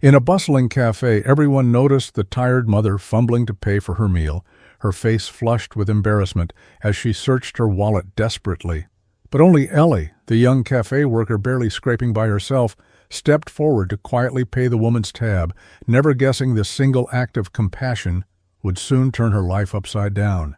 In a bustling cafe, everyone noticed the tired mother fumbling to pay for her meal, her face flushed with embarrassment as she searched her wallet desperately. But only Ellie, the young cafe worker barely scraping by herself, stepped forward to quietly pay the woman's tab, never guessing this single act of compassion would soon turn her life upside down.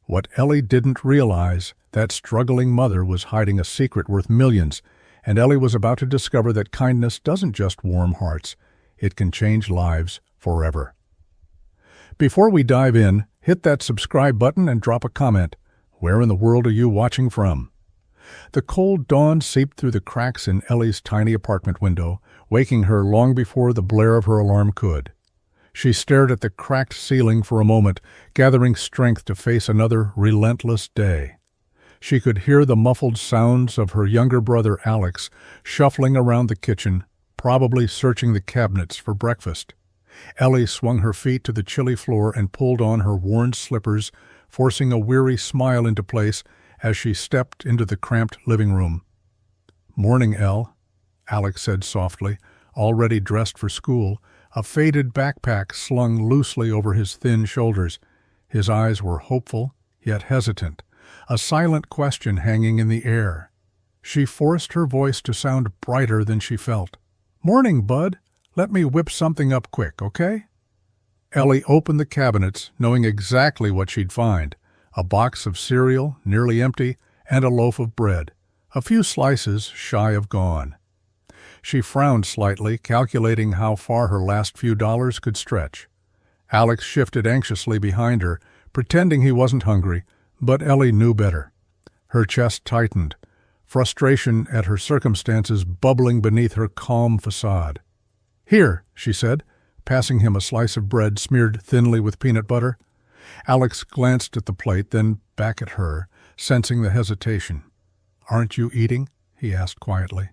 What Ellie didn't realize, that struggling mother was hiding a secret worth millions, and Ellie was about to discover that kindness doesn't just warm hearts, it can change lives forever. Before we dive in, hit that subscribe button and drop a comment. Where in the world are you watching from? The cold dawn seeped through the cracks in Ellie's tiny apartment window, waking her long before the blare of her alarm could. She stared at the cracked ceiling for a moment, gathering strength to face another relentless day. She could hear the muffled sounds of her younger brother Alex shuffling around the kitchen, probably searching the cabinets for breakfast. Ellie swung her feet to the chilly floor and pulled on her worn slippers, forcing a weary smile into place as she stepped into the cramped living room. "Morning, Elle," Alex said softly, already dressed for school, a faded backpack slung loosely over his thin shoulders. His eyes were hopeful, yet hesitant, a silent question hanging in the air. She forced her voice to sound brighter than she felt. "Morning, bud. Let me whip something up quick, okay?" Ellie opened the cabinets, knowing exactly what she'd find. A box of cereal, nearly empty, and a loaf of bread, a few slices shy of gone. She frowned slightly, calculating how far her last few dollars could stretch. Alex shifted anxiously behind her, pretending he wasn't hungry, but Ellie knew better. Her chest tightened, frustration at her circumstances bubbling beneath her calm facade. "Here," she said, passing him a slice of bread smeared thinly with peanut butter. Alex glanced at the plate, then back at her, sensing the hesitation. "Aren't you eating?" he asked quietly.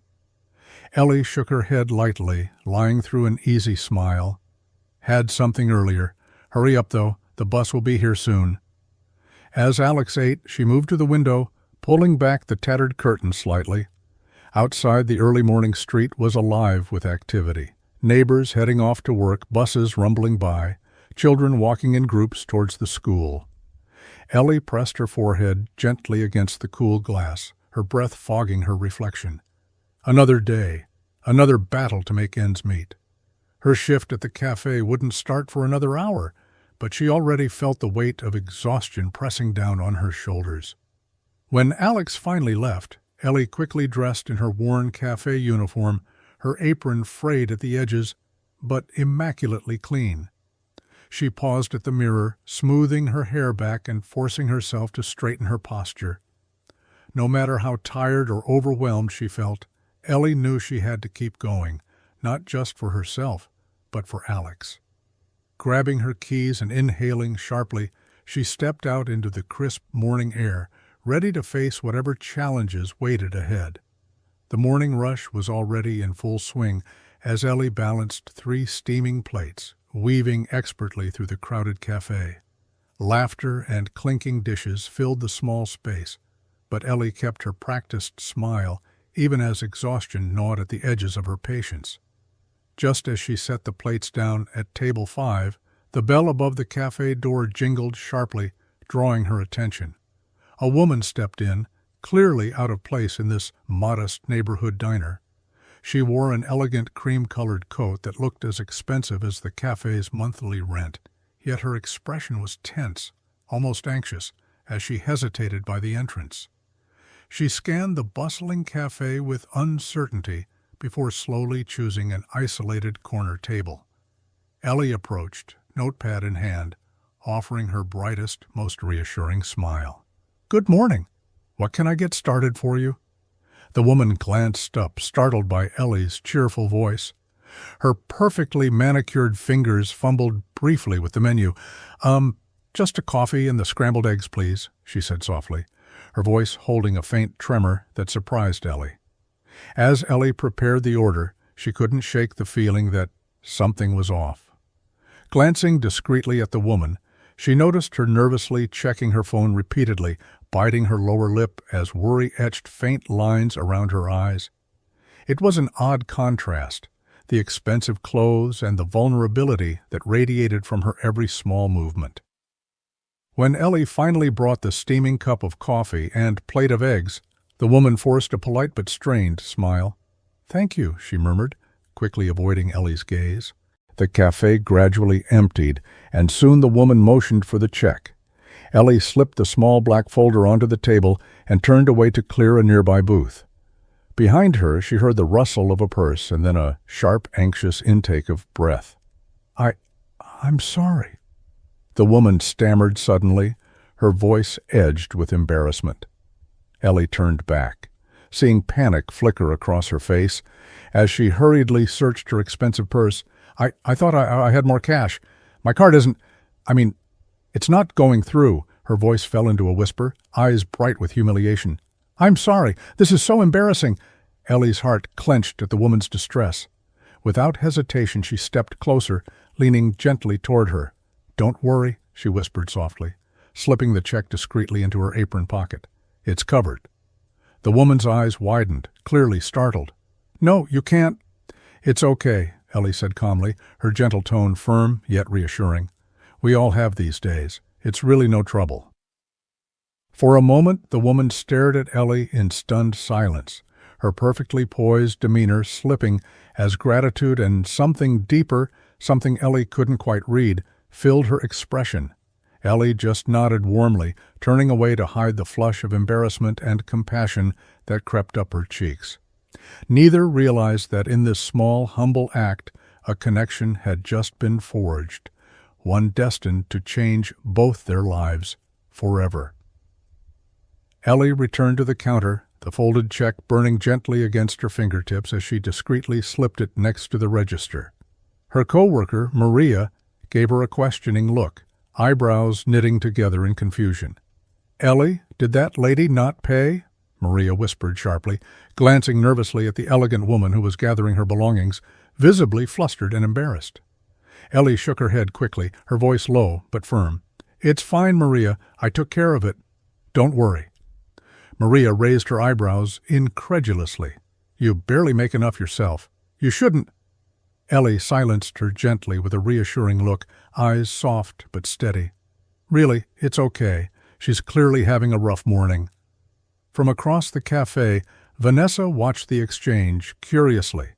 Ellie shook her head lightly, lying through an easy smile. "Had something earlier. Hurry up, though. The bus will be here soon." As Alex ate, she moved to the window, pulling back the tattered curtains slightly. Outside, the early morning street was alive with activity. Neighbors heading off to work, buses rumbling by, children walking in groups towards the school. Ellie pressed her forehead gently against the cool glass, her breath fogging her reflection. Another day, another battle to make ends meet. Her shift at the cafe wouldn't start for another hour, but she already felt the weight of exhaustion pressing down on her shoulders. When Alex finally left, Ellie quickly dressed in her worn cafe uniform, her apron frayed at the edges, but immaculately clean. She paused at the mirror, smoothing her hair back and forcing herself to straighten her posture. No matter how tired or overwhelmed she felt, Ellie knew she had to keep going, not just for herself, but for Alex. Grabbing her keys and inhaling sharply, she stepped out into the crisp morning air, ready to face whatever challenges waited ahead. The morning rush was already in full swing as Ellie balanced 3 steaming plates, weaving expertly through the crowded cafe. Laughter and clinking dishes filled the small space, but Ellie kept her practiced smile even as exhaustion gnawed at the edges of her patience. Just as she set the plates down at table 5, the bell above the cafe door jingled sharply, drawing her attention. A woman stepped in, clearly out of place in this modest neighborhood diner. She wore an elegant cream-colored coat that looked as expensive as the cafe's monthly rent, yet her expression was tense, almost anxious, as she hesitated by the entrance. She scanned the bustling cafe with uncertainty before slowly choosing an isolated corner table. Ellie approached, notepad in hand, offering her brightest, most reassuring smile. "Good morning. What can I get started for you?" The woman glanced up, startled by Ellie's cheerful voice. Her perfectly manicured fingers fumbled briefly with the menu. Just a coffee and the scrambled eggs, please," she said softly, her voice holding a faint tremor that surprised Ellie. As Ellie prepared the order, she couldn't shake the feeling that something was off. Glancing discreetly at the woman, she noticed her nervously checking her phone repeatedly, biting her lower lip as worry etched faint lines around her eyes. It was an odd contrast. the expensive clothes, and the vulnerability that radiated from her every small movement. When Ellie finally brought the steaming cup of coffee and plate of eggs, the woman forced a polite but strained smile. "Thank you," she murmured, quickly avoiding Ellie's gaze. The cafe gradually emptied, and soon the woman motioned for the check. Ellie slipped the small black folder onto the table and turned away to clear a nearby booth. Behind her, she heard the rustle of a purse and then a sharp, anxious intake of breath. I'm sorry." The woman stammered suddenly, her voice edged with embarrassment. Ellie turned back, seeing panic flicker across her face. As she hurriedly searched her expensive purse, I thought I had more cash. My card isn't, it's not going through." Her voice fell into a whisper, eyes bright with humiliation. "I'm sorry. This is so embarrassing." Ellie's heart clenched at the woman's distress. Without hesitation, she stepped closer, leaning gently toward her. "Don't worry," she whispered softly, slipping the check discreetly into her apron pocket. "It's covered." The woman's eyes widened, clearly startled. "No, you can't." "It's okay," Ellie said calmly, her gentle tone firm yet reassuring. "We all have these days. It's really no trouble." For a moment, the woman stared at Ellie in stunned silence, her perfectly poised demeanor slipping as gratitude and something deeper, something Ellie couldn't quite read, filled her expression. Ellie just nodded warmly, turning away to hide the flush of embarrassment and compassion that crept up her cheeks. Neither realized that in this small, humble act, a connection had just been forged, one destined to change both their lives forever. Ellie returned to the counter, the folded check burning gently against her fingertips as she discreetly slipped it next to the register. Her co-worker, Maria, gave her a questioning look, eyebrows knitting together in confusion. "Ellie, did that lady not pay?" Maria whispered sharply, glancing nervously at the elegant woman who was gathering her belongings, visibly flustered and embarrassed. Ellie shook her head quickly, her voice low but firm. "It's fine, Maria. I took care of it. Don't worry." Maria raised her eyebrows incredulously. "You barely make enough yourself. You shouldn't." Ellie silenced her gently with a reassuring look, eyes soft but steady. "Really, it's okay. She's clearly having a rough morning." From across the cafe, Vanessa watched the exchange curiously,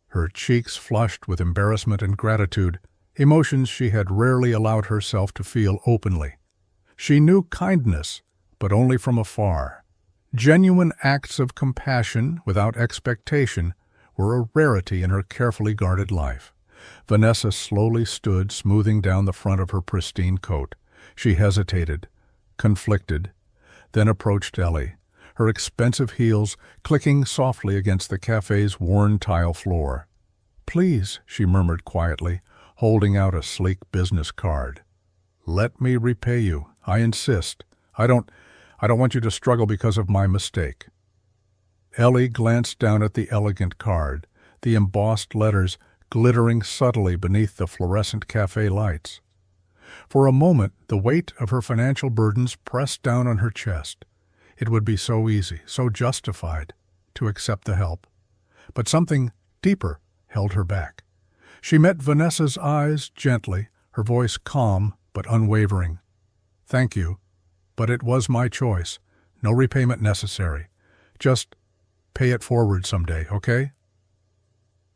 her cheeks flushed with embarrassment and gratitude, emotions she had rarely allowed herself to feel openly. She knew kindness, but only from afar. Genuine acts of compassion without expectation were a rarity in her carefully guarded life. Vanessa slowly stood, smoothing down the front of her pristine coat. She hesitated, conflicted, then approached Ellie, her expensive heels clicking softly against the cafe's worn tile floor. "Please," she murmured quietly, holding out a sleek business card. "Let me repay you. I insist. I don't want you to struggle because of my mistake." Ellie glanced down at the elegant card, the embossed letters glittering subtly beneath the fluorescent cafe lights. For a moment, the weight of her financial burdens pressed down on her chest. It would be so easy, so justified, to accept the help. But something deeper held her back. She met Vanessa's eyes gently, her voice calm but unwavering. "Thank you, but it was my choice. No repayment necessary. Just pay it forward someday, okay?"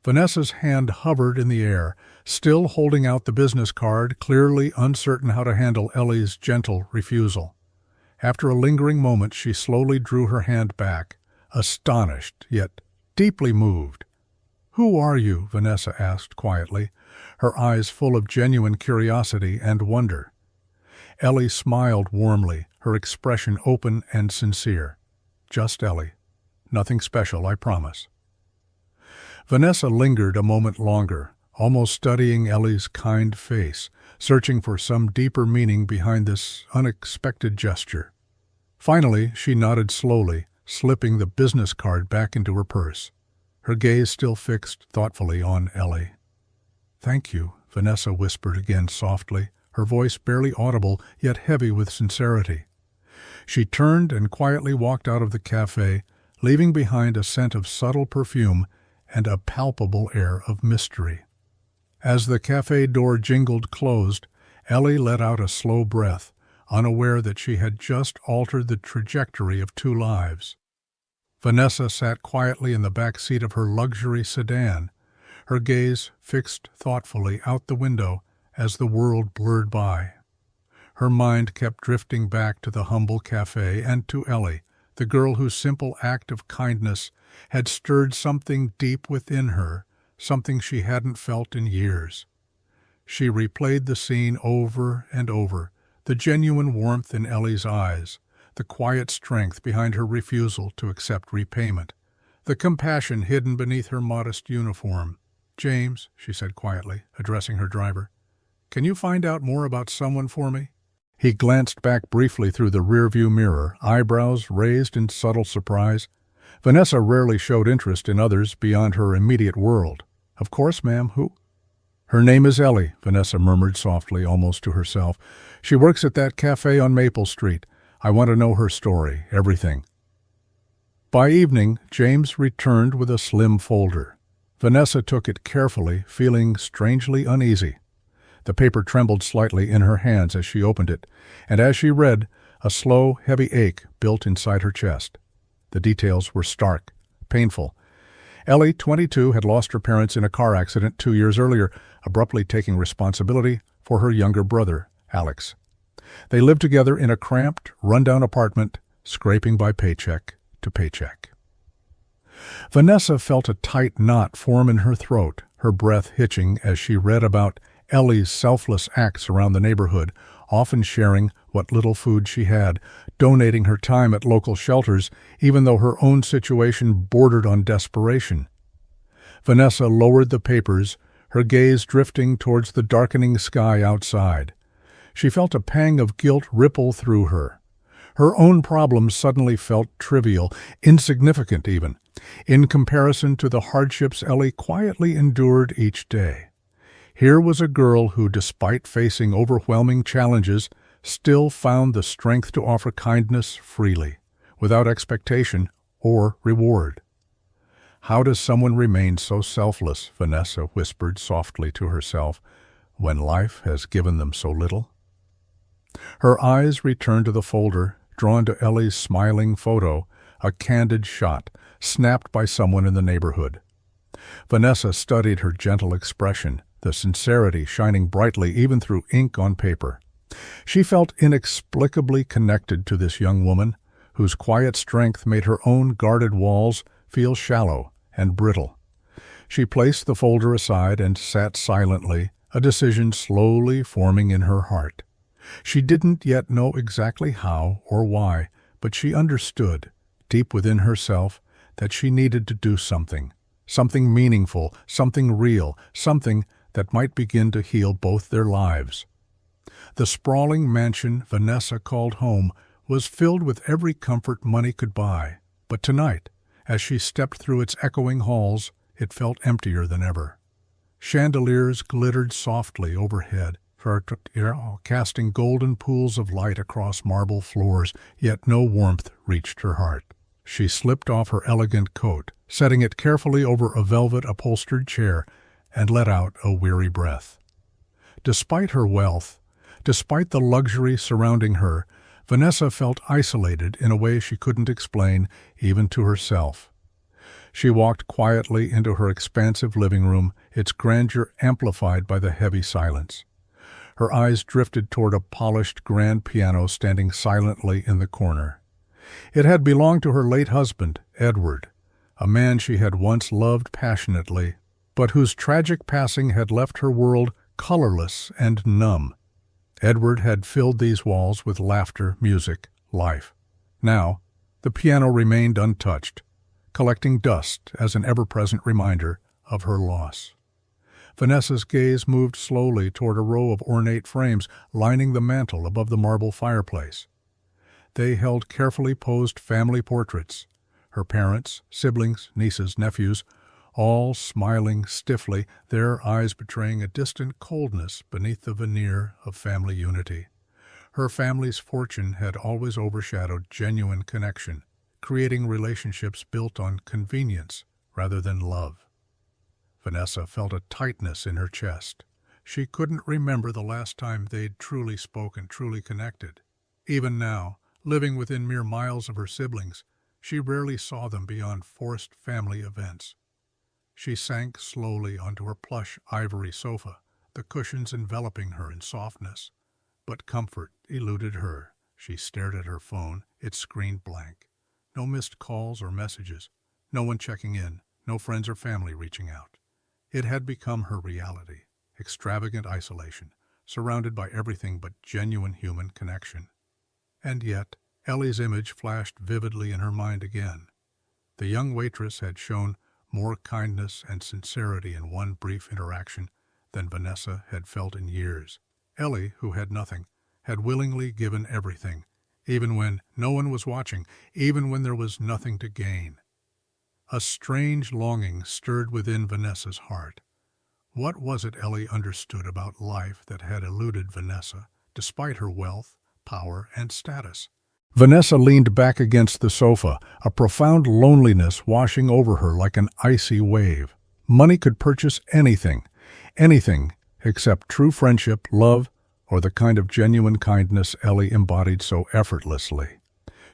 Vanessa's hand hovered in the air, still holding out the business card, clearly uncertain how to handle Ellie's gentle refusal. After a lingering moment, she slowly drew her hand back, astonished, yet deeply moved. "Who are you?" Vanessa asked quietly, her eyes full of genuine curiosity and wonder. Ellie smiled warmly, her expression open and sincere. "Just Ellie. Nothing special, I promise." Vanessa lingered a moment longer, almost studying Ellie's kind face, searching for some deeper meaning behind this unexpected gesture. Finally, she nodded slowly, slipping the business card back into her purse, her gaze still fixed thoughtfully on Ellie. "Thank you," Vanessa whispered again softly, her voice barely audible yet heavy with sincerity. She turned and quietly walked out of the cafe, leaving behind a scent of subtle perfume and a palpable air of mystery. As the cafe door jingled closed, Ellie let out a slow breath, unaware that she had just altered the trajectory of two lives. Vanessa sat quietly in the back seat of her luxury sedan, her gaze fixed thoughtfully out the window as the world blurred by. Her mind kept drifting back to the humble cafe and to Ellie, the girl whose simple act of kindness had stirred something deep within her, something she hadn't felt in years. She replayed the scene over and over, the genuine warmth in Ellie's eyes, the quiet strength behind her refusal to accept repayment, the compassion hidden beneath her modest uniform. "James," she said quietly, addressing her driver, "can you find out more about someone for me?" He glanced back briefly through the rearview mirror, eyebrows raised in subtle surprise. Vanessa rarely showed interest in others beyond her immediate world. "Of course, ma'am. Who?" "Her name is Ellie," Vanessa murmured softly, almost to herself. "She works at that cafe on Maple Street. I want to know her story, everything." By evening, James returned with a slim folder. Vanessa took it carefully, feeling strangely uneasy. The paper trembled slightly in her hands as she opened it, and as she read, a slow, heavy ache built inside her chest. The details were stark, painful. Ellie, 22, had lost her parents in a car accident 2 years earlier, abruptly taking responsibility for her younger brother, Alex. They lived together in a cramped, run-down apartment, scraping by paycheck to paycheck. Vanessa felt a tight knot form in her throat, her breath hitching as she read about Ellie's selfless acts around the neighborhood, often sharing what little food she had, donating her time at local shelters, even though her own situation bordered on desperation. Vanessa lowered the papers, her gaze drifting towards the darkening sky outside. She felt a pang of guilt ripple through her. Her own problems suddenly felt trivial, insignificant even, in comparison to the hardships Ellie quietly endured each day. Here was a girl who, despite facing overwhelming challenges, still found the strength to offer kindness freely, without expectation or reward. "How does someone remain so selfless," Vanessa whispered softly to herself, "when life has given them so little?" Her eyes returned to the folder, drawn to Ellie's smiling photo, a candid shot, snapped by someone in the neighborhood. Vanessa studied her gentle expression, the sincerity shining brightly even through ink on paper. She felt inexplicably connected to this young woman, whose quiet strength made her own guarded walls feel shallow and brittle. She placed the folder aside and sat silently, a decision slowly forming in her heart. She didn't yet know exactly how or why, but she understood, deep within herself, that she needed to do something meaningful, something real, something that might begin to heal both their lives. The sprawling mansion Vanessa called home was filled with every comfort money could buy, but tonight, as she stepped through its echoing halls, it felt emptier than ever. Chandeliers glittered softly overhead, casting golden pools of light across marble floors, yet no warmth reached her heart. She slipped off her elegant coat, setting it carefully over a velvet-upholstered chair, and let out a weary breath. Despite her wealth, despite the luxury surrounding her, Vanessa felt isolated in a way she couldn't explain, even to herself. She walked quietly into her expansive living room, its grandeur amplified by the heavy silence. Her eyes drifted toward a polished grand piano standing silently in the corner. It had belonged to her late husband, Edward, a man she had once loved passionately, but whose tragic passing had left her world colorless and numb. Edward had filled these walls with laughter, music, life. Now, the piano remained untouched, collecting dust as an ever-present reminder of her loss. Vanessa's gaze moved slowly toward a row of ornate frames lining the mantel above the marble fireplace. They held carefully posed family portraits, her parents, siblings, nieces, nephews, all smiling stiffly, their eyes betraying a distant coldness beneath the veneer of family unity. Her family's fortune had always overshadowed genuine connection, creating relationships built on convenience rather than love. Vanessa felt a tightness in her chest. She couldn't remember the last time they'd truly spoken, truly connected. Even now, living within mere miles of her siblings, she rarely saw them beyond forced family events. She sank slowly onto her plush ivory sofa, the cushions enveloping her in softness. But comfort eluded her. She stared at her phone, its screen blank. No missed calls or messages, no one checking in, no friends or family reaching out. It had become her reality, extravagant isolation, surrounded by everything but genuine human connection. And yet, Ellie's image flashed vividly in her mind again. The young waitress had shown more kindness and sincerity in one brief interaction than Vanessa had felt in years. Ellie, who had nothing, had willingly given everything, even when no one was watching, even when there was nothing to gain. A strange longing stirred within Vanessa's heart. What was it Ellie understood about life that had eluded Vanessa, despite her wealth, power, and status? Vanessa leaned back against the sofa, a profound loneliness washing over her like an icy wave. Money could purchase anything except true friendship, love, or the kind of genuine kindness Ellie embodied so effortlessly.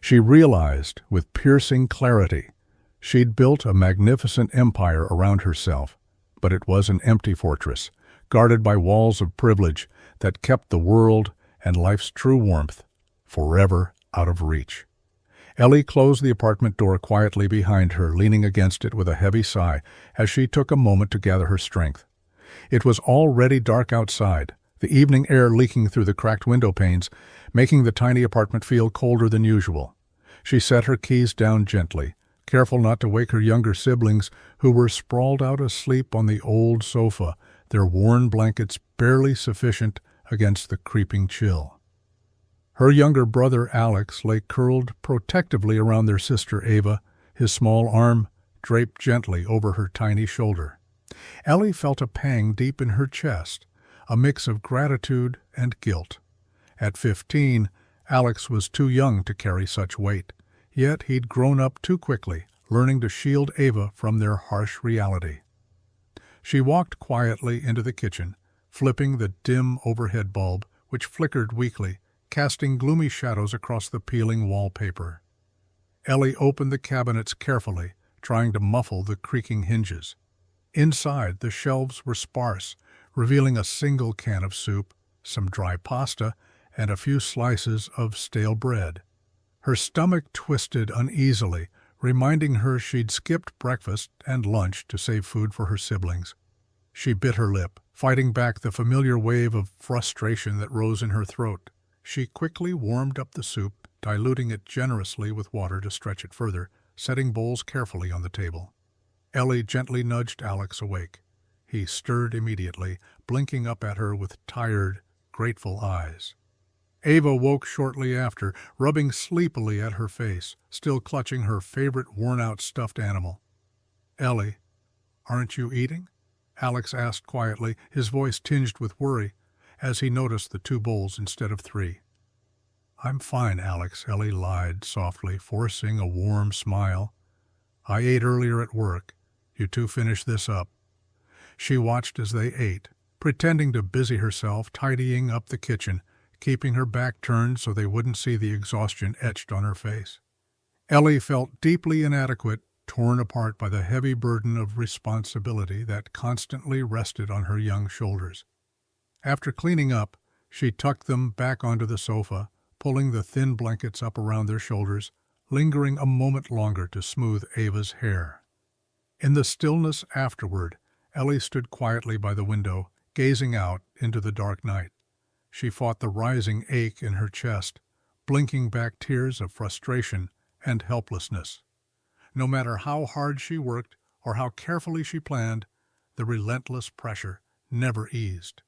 She realized, with piercing clarity, she'd built a magnificent empire around herself, but it was an empty fortress, guarded by walls of privilege that kept the world and life's true warmth forever out of reach. Ellie closed the apartment door quietly behind her, leaning against it with a heavy sigh as she took a moment to gather her strength. It was already dark outside, the evening air leaking through the cracked window panes, making the tiny apartment feel colder than usual. She set her keys down gently, careful not to wake her younger siblings, who were sprawled out asleep on the old sofa, their worn blankets barely sufficient against the creeping chill. Her younger brother Alex lay curled protectively around their sister Ava, his small arm draped gently over her tiny shoulder. Ellie felt a pang deep in her chest, a mix of gratitude and guilt. At 15, Alex was too young to carry such weight, yet he'd grown up too quickly, learning to shield Ava from their harsh reality. She walked quietly into the kitchen, flipping the dim overhead bulb, which flickered weakly, casting gloomy shadows across the peeling wallpaper. Ellie opened the cabinets carefully, trying to muffle the creaking hinges. Inside, the shelves were sparse, revealing a single can of soup, some dry pasta, and a few slices of stale bread. Her stomach twisted uneasily, reminding her she'd skipped breakfast and lunch to save food for her siblings. She bit her lip, fighting back the familiar wave of frustration that rose in her throat. She quickly warmed up the soup, diluting it generously with water to stretch it further, setting bowls carefully on the table. Ellie gently nudged Alex awake. He stirred immediately, blinking up at her with tired, grateful eyes. Ava woke shortly after, rubbing sleepily at her face, still clutching her favorite worn-out stuffed animal. "Ellie, aren't you eating?" Alex asked quietly, his voice tinged with worry, as he noticed the 2 bowls instead of 3. "I'm fine, Alex," Ellie lied softly, forcing a warm smile. "I ate earlier at work. You two finish this up." She watched as they ate, pretending to busy herself tidying up the kitchen, keeping her back turned so they wouldn't see the exhaustion etched on her face. Ellie felt deeply inadequate, torn apart by the heavy burden of responsibility that constantly rested on her young shoulders. After cleaning up, she tucked them back onto the sofa, pulling the thin blankets up around their shoulders, lingering a moment longer to smooth Ava's hair. In the stillness afterward, Ellie stood quietly by the window, gazing out into the dark night. She fought the rising ache in her chest, blinking back tears of frustration and helplessness. No matter how hard she worked or how carefully she planned, the relentless pressure never eased.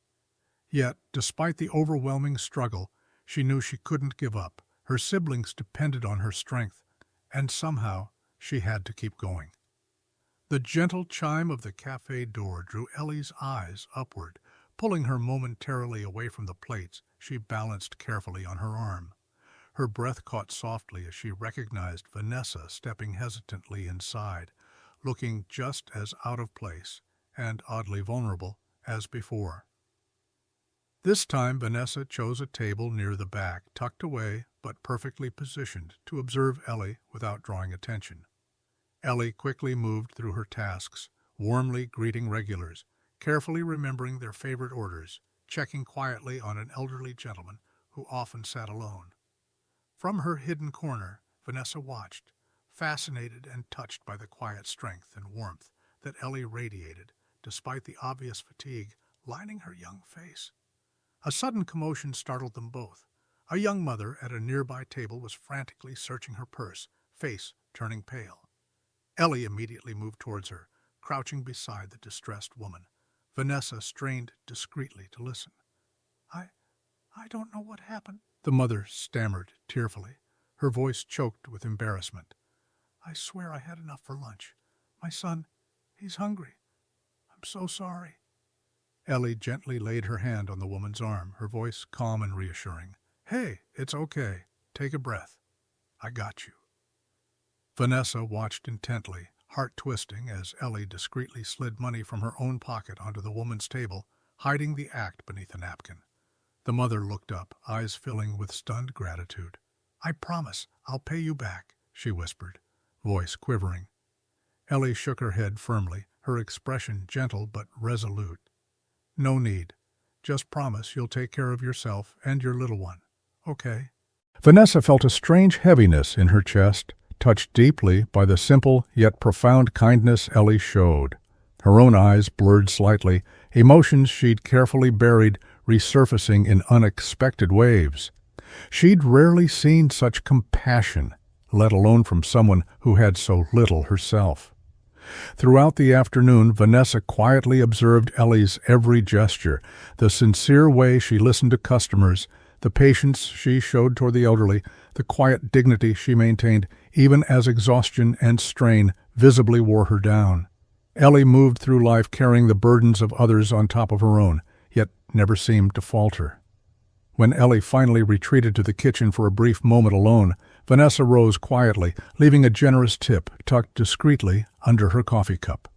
Yet, despite the overwhelming struggle, she knew she couldn't give up. Her siblings depended on her strength, and somehow she had to keep going. The gentle chime of the cafe door drew Ellie's eyes upward, pulling her momentarily away from the plates she balanced carefully on her arm. Her breath caught softly as she recognized Vanessa stepping hesitantly inside, looking just as out of place and oddly vulnerable as before. This time Vanessa chose a table near the back, tucked away but perfectly positioned to observe Ellie without drawing attention. Ellie quickly moved through her tasks, warmly greeting regulars, carefully remembering their favorite orders, checking quietly on an elderly gentleman who often sat alone. From her hidden corner, Vanessa watched, fascinated and touched by the quiet strength and warmth that Ellie radiated, despite the obvious fatigue lining her young face. A sudden commotion startled them both. A young mother at a nearby table was frantically searching her purse, face turning pale. Ellie immediately moved towards her, crouching beside the distressed woman. Vanessa strained discreetly to listen. I don't know what happened, the mother stammered tearfully, her voice choked with embarrassment. I swear I had enough for lunch. My son, he's hungry. I'm so sorry. Ellie gently laid her hand on the woman's arm, her voice calm and reassuring. Hey, it's okay. Take a breath. I got you. Vanessa watched intently, heart twisting, as Ellie discreetly slid money from her own pocket onto the woman's table, hiding the act beneath a napkin. The mother looked up, eyes filling with stunned gratitude. I promise I'll pay you back, she whispered, voice quivering. Ellie shook her head firmly, her expression gentle but resolute. No need. Just promise you'll take care of yourself and your little one. Okay? Vanessa felt a strange heaviness in her chest, touched deeply by the simple yet profound kindness Ellie showed. Her own eyes blurred slightly, emotions she'd carefully buried resurfacing in unexpected waves. She'd rarely seen such compassion, let alone from someone who had so little herself. Throughout the afternoon, Vanessa quietly observed Ellie's every gesture, the sincere way she listened to customers, the patience she showed toward the elderly, the quiet dignity she maintained, even as exhaustion and strain visibly wore her down. Ellie moved through life carrying the burdens of others on top of her own, yet never seemed to falter. When Ellie finally retreated to the kitchen for a brief moment alone, Vanessa rose quietly, leaving a generous tip tucked discreetly under her coffee cup.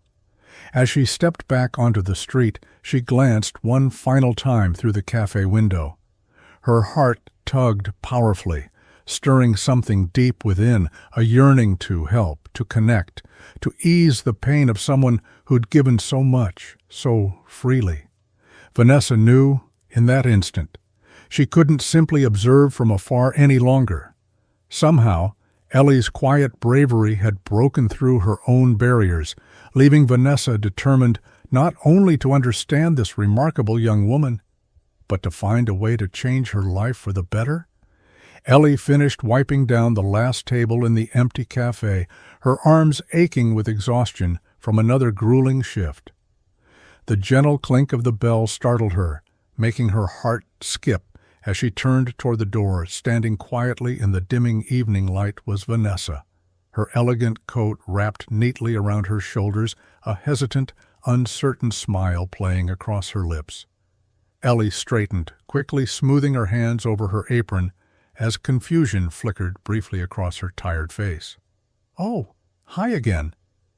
As she stepped back onto the street, she glanced one final time through the cafe window. Her heart tugged powerfully, stirring something deep within, a yearning to help, to connect, to ease the pain of someone who'd given so much, so freely. Vanessa knew, in that instant, she couldn't simply observe from afar any longer. Somehow, Ellie's quiet bravery had broken through her own barriers, leaving Vanessa determined not only to understand this remarkable young woman, but to find a way to change her life for the better. Ellie finished wiping down the last table in the empty cafe, her arms aching with exhaustion from another grueling shift. The gentle clink of the bell startled her, making her heart skip as she turned toward the door. Standing quietly in the dimming evening light was Vanessa, her elegant coat wrapped neatly around her shoulders, a hesitant, uncertain smile playing across her lips. Ellie straightened, quickly smoothing her hands over her apron as confusion flickered briefly across her tired face. "Oh, hi again,"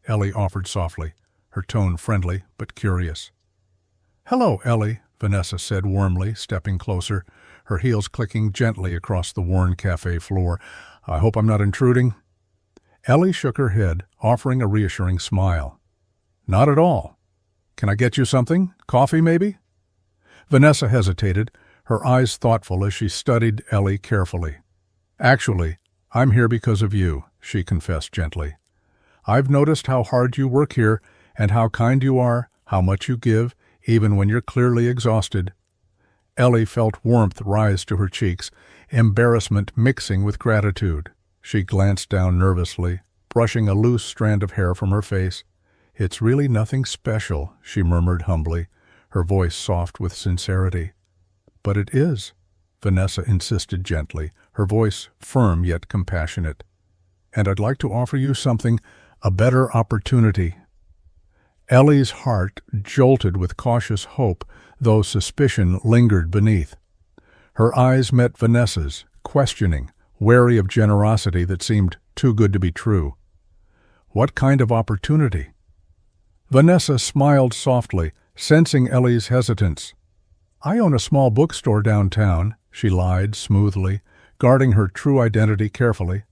Ellie offered softly, her tone friendly but curious. "Hello, Ellie," Vanessa said warmly, stepping closer, her heels clicking gently across the worn cafe floor. "I hope I'm not intruding." Ellie shook her head, offering a reassuring smile. "Not at all. Can I get you something? Coffee, maybe?" Vanessa hesitated, her eyes thoughtful as she studied Ellie carefully. "Actually, I'm here because of you," she confessed gently. "I've noticed how hard you work here and how kind you are, how much you give, even when you're clearly exhausted." Ellie felt warmth rise to her cheeks, embarrassment mixing with gratitude. She glanced down nervously, brushing a loose strand of hair from her face. "It's really nothing special," she murmured humbly, her voice soft with sincerity. "But it is," Vanessa insisted gently, her voice firm yet compassionate. "And I'd like to offer you something, a better opportunity." Ellie's heart jolted with cautious hope, though suspicion lingered beneath. Her eyes met Vanessa's, questioning, wary of generosity that seemed too good to be true. "What kind of opportunity?" Vanessa smiled softly, sensing Ellie's hesitance. "I own a small bookstore downtown," she lied smoothly, guarding her true identity carefully.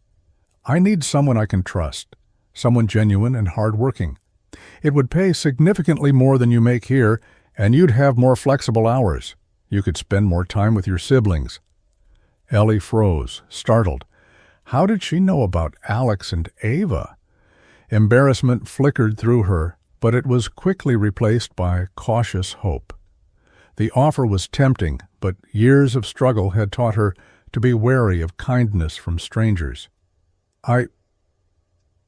"I need someone I can trust, someone genuine and hardworking. It would pay significantly more than you make here, and you'd have more flexible hours. You could spend more time with your siblings." Ellie froze, startled. How did she know about Alex and Ava? Embarrassment flickered through her, but it was quickly replaced by cautious hope. The offer was tempting, but years of struggle had taught her to be wary of kindness from strangers.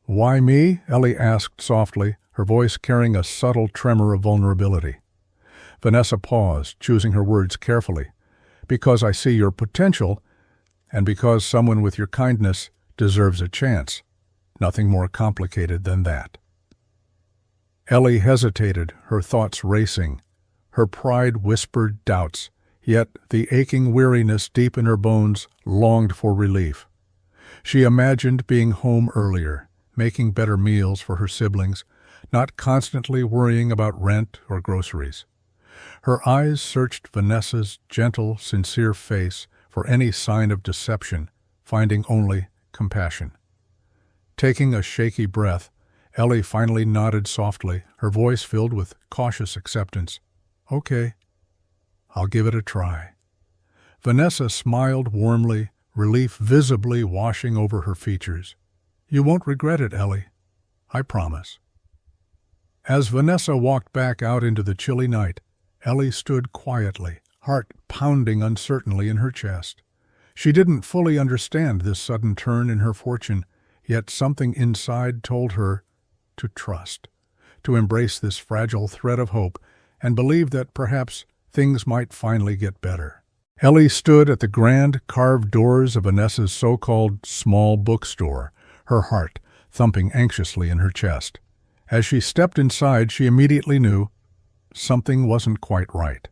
"Why me?" Ellie asked softly, her voice carrying a subtle tremor of vulnerability. Vanessa paused, choosing her words carefully. "Because I see your potential, and because someone with your kindness deserves a chance. Nothing more complicated than that." Ellie hesitated, her thoughts racing. Her pride whispered doubts, yet the aching weariness deep in her bones longed for relief. She imagined being home earlier, making better meals for her siblings, not constantly worrying about rent or groceries. Her eyes searched Vanessa's gentle, sincere face for any sign of deception, finding only compassion. Taking a shaky breath, Ellie finally nodded softly, her voice filled with cautious acceptance. "Okay, I'll give it a try." Vanessa smiled warmly, relief visibly washing over her features. "You won't regret it, Ellie. I promise." As Vanessa walked back out into the chilly night, Ellie stood quietly, heart pounding uncertainly in her chest. She didn't fully understand this sudden turn in her fortune, yet something inside told her to trust, to embrace this fragile thread of hope, and believe that perhaps things might finally get better. Ellie stood at the grand carved doors of Vanessa's so-called small bookstore, her heart thumping anxiously in her chest. As she stepped inside, she immediately knew something wasn't quite right.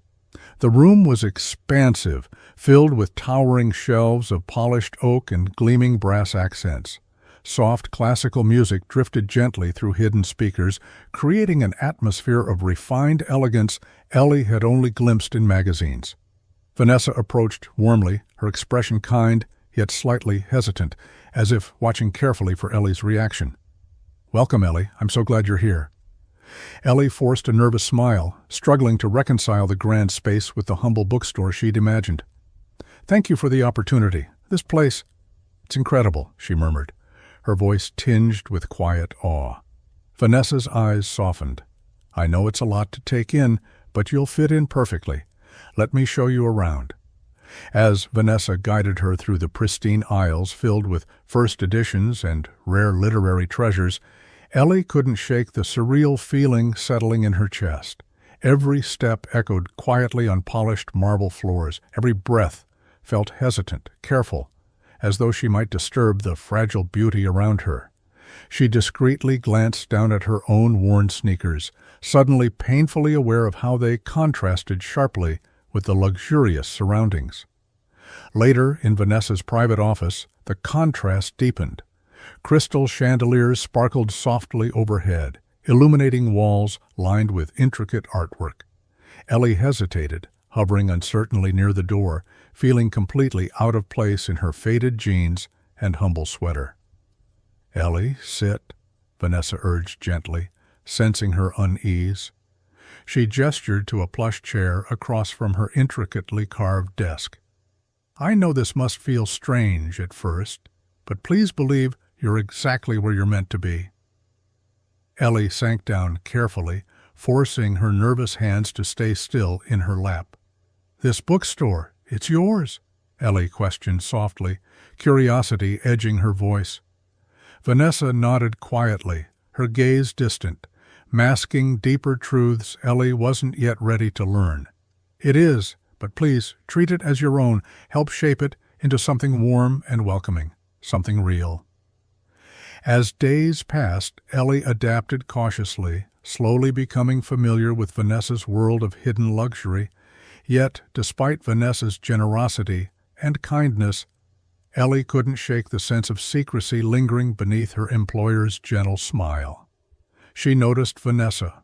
The room was expansive, filled with towering shelves of polished oak and gleaming brass accents. Soft classical music drifted gently through hidden speakers, creating an atmosphere of refined elegance Ellie had only glimpsed in magazines. Vanessa approached warmly, her expression kind, yet slightly hesitant, as if watching carefully for Ellie's reaction. "Welcome, Ellie. I'm so glad you're here." Ellie forced a nervous smile, struggling to reconcile the grand space with the humble bookstore she'd imagined. "Thank you for the opportunity. This place, it's incredible," she murmured, her voice tinged with quiet awe. Vanessa's eyes softened. "I know it's a lot to take in, but you'll fit in perfectly. Let me show you around." As Vanessa guided her through the pristine aisles filled with first editions and rare literary treasures, Ellie couldn't shake the surreal feeling settling in her chest. Every step echoed quietly on polished marble floors. Every breath felt hesitant, careful, as though she might disturb the fragile beauty around her. She discreetly glanced down at her own worn sneakers, suddenly painfully aware of how they contrasted sharply with the luxurious surroundings. Later, in Vanessa's private office, the contrast deepened. Crystal chandeliers sparkled softly overhead, illuminating walls lined with intricate artwork. Ellie hesitated, hovering uncertainly near the door, feeling completely out of place in her faded jeans and humble sweater. "Ellie, sit," Vanessa urged gently, sensing her unease. She gestured to a plush chair across from her intricately carved desk. "I know this must feel strange at first, but please believe you're exactly where you're meant to be." Ellie sank down carefully, forcing her nervous hands to stay still in her lap. "This bookstore, it's yours?" Ellie questioned softly, curiosity edging her voice. Vanessa nodded quietly, her gaze distant, masking deeper truths Ellie wasn't yet ready to learn. "It is, but please treat it as your own. Help shape it into something warm and welcoming, something real." As days passed, Ellie adapted cautiously, slowly becoming familiar with Vanessa's world of hidden luxury. Yet, despite Vanessa's generosity and kindness, Ellie couldn't shake the sense of secrecy lingering beneath her employer's gentle smile. She noticed Vanessa,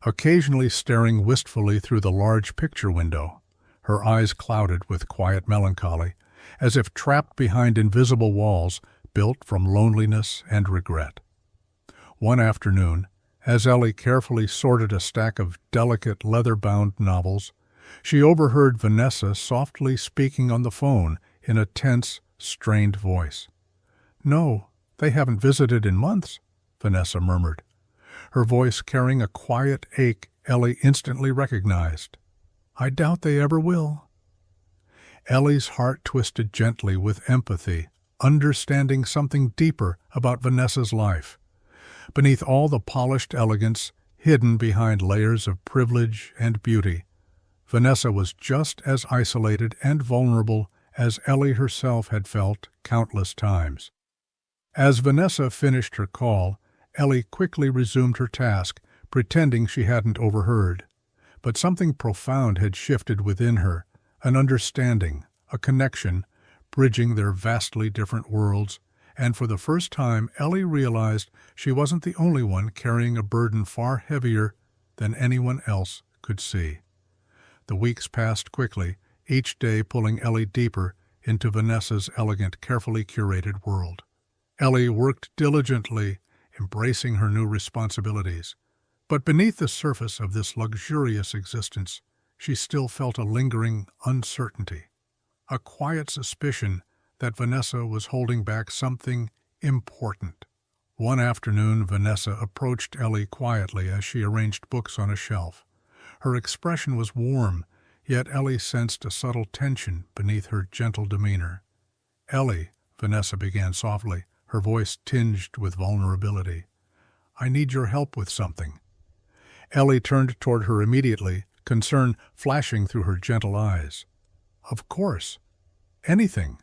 occasionally staring wistfully through the large picture window, her eyes clouded with quiet melancholy, as if trapped behind invisible walls built from loneliness and regret. One afternoon, as Ellie carefully sorted a stack of delicate leather-bound novels, she overheard Vanessa softly speaking on the phone in a tense, strained voice. "No, they haven't visited in months," Vanessa murmured, her voice carrying a quiet ache Ellie instantly recognized. "I doubt they ever will." Ellie's heart twisted gently with empathy, understanding something deeper about Vanessa's life. Beneath all the polished elegance, hidden behind layers of privilege and beauty, Vanessa was just as isolated and vulnerable as Ellie herself had felt countless times. As Vanessa finished her call, Ellie quickly resumed her task, pretending she hadn't overheard. But something profound had shifted within her, an understanding, a connection, bridging their vastly different worlds, and for the first time Ellie realized she wasn't the only one carrying a burden far heavier than anyone else could see. The weeks passed quickly, each day pulling Ellie deeper into Vanessa's elegant, carefully curated world. Ellie worked diligently, embracing her new responsibilities. But beneath the surface of this luxurious existence, she still felt a lingering uncertainty, a quiet suspicion that Vanessa was holding back something important. One afternoon, Vanessa approached Ellie quietly as she arranged books on a shelf. Her expression was warm, yet Ellie sensed a subtle tension beneath her gentle demeanor. "Ellie," Vanessa began softly, her voice tinged with vulnerability, "I need your help with something." Ellie turned toward her immediately, concern flashing through her gentle eyes. "Of course. Anything."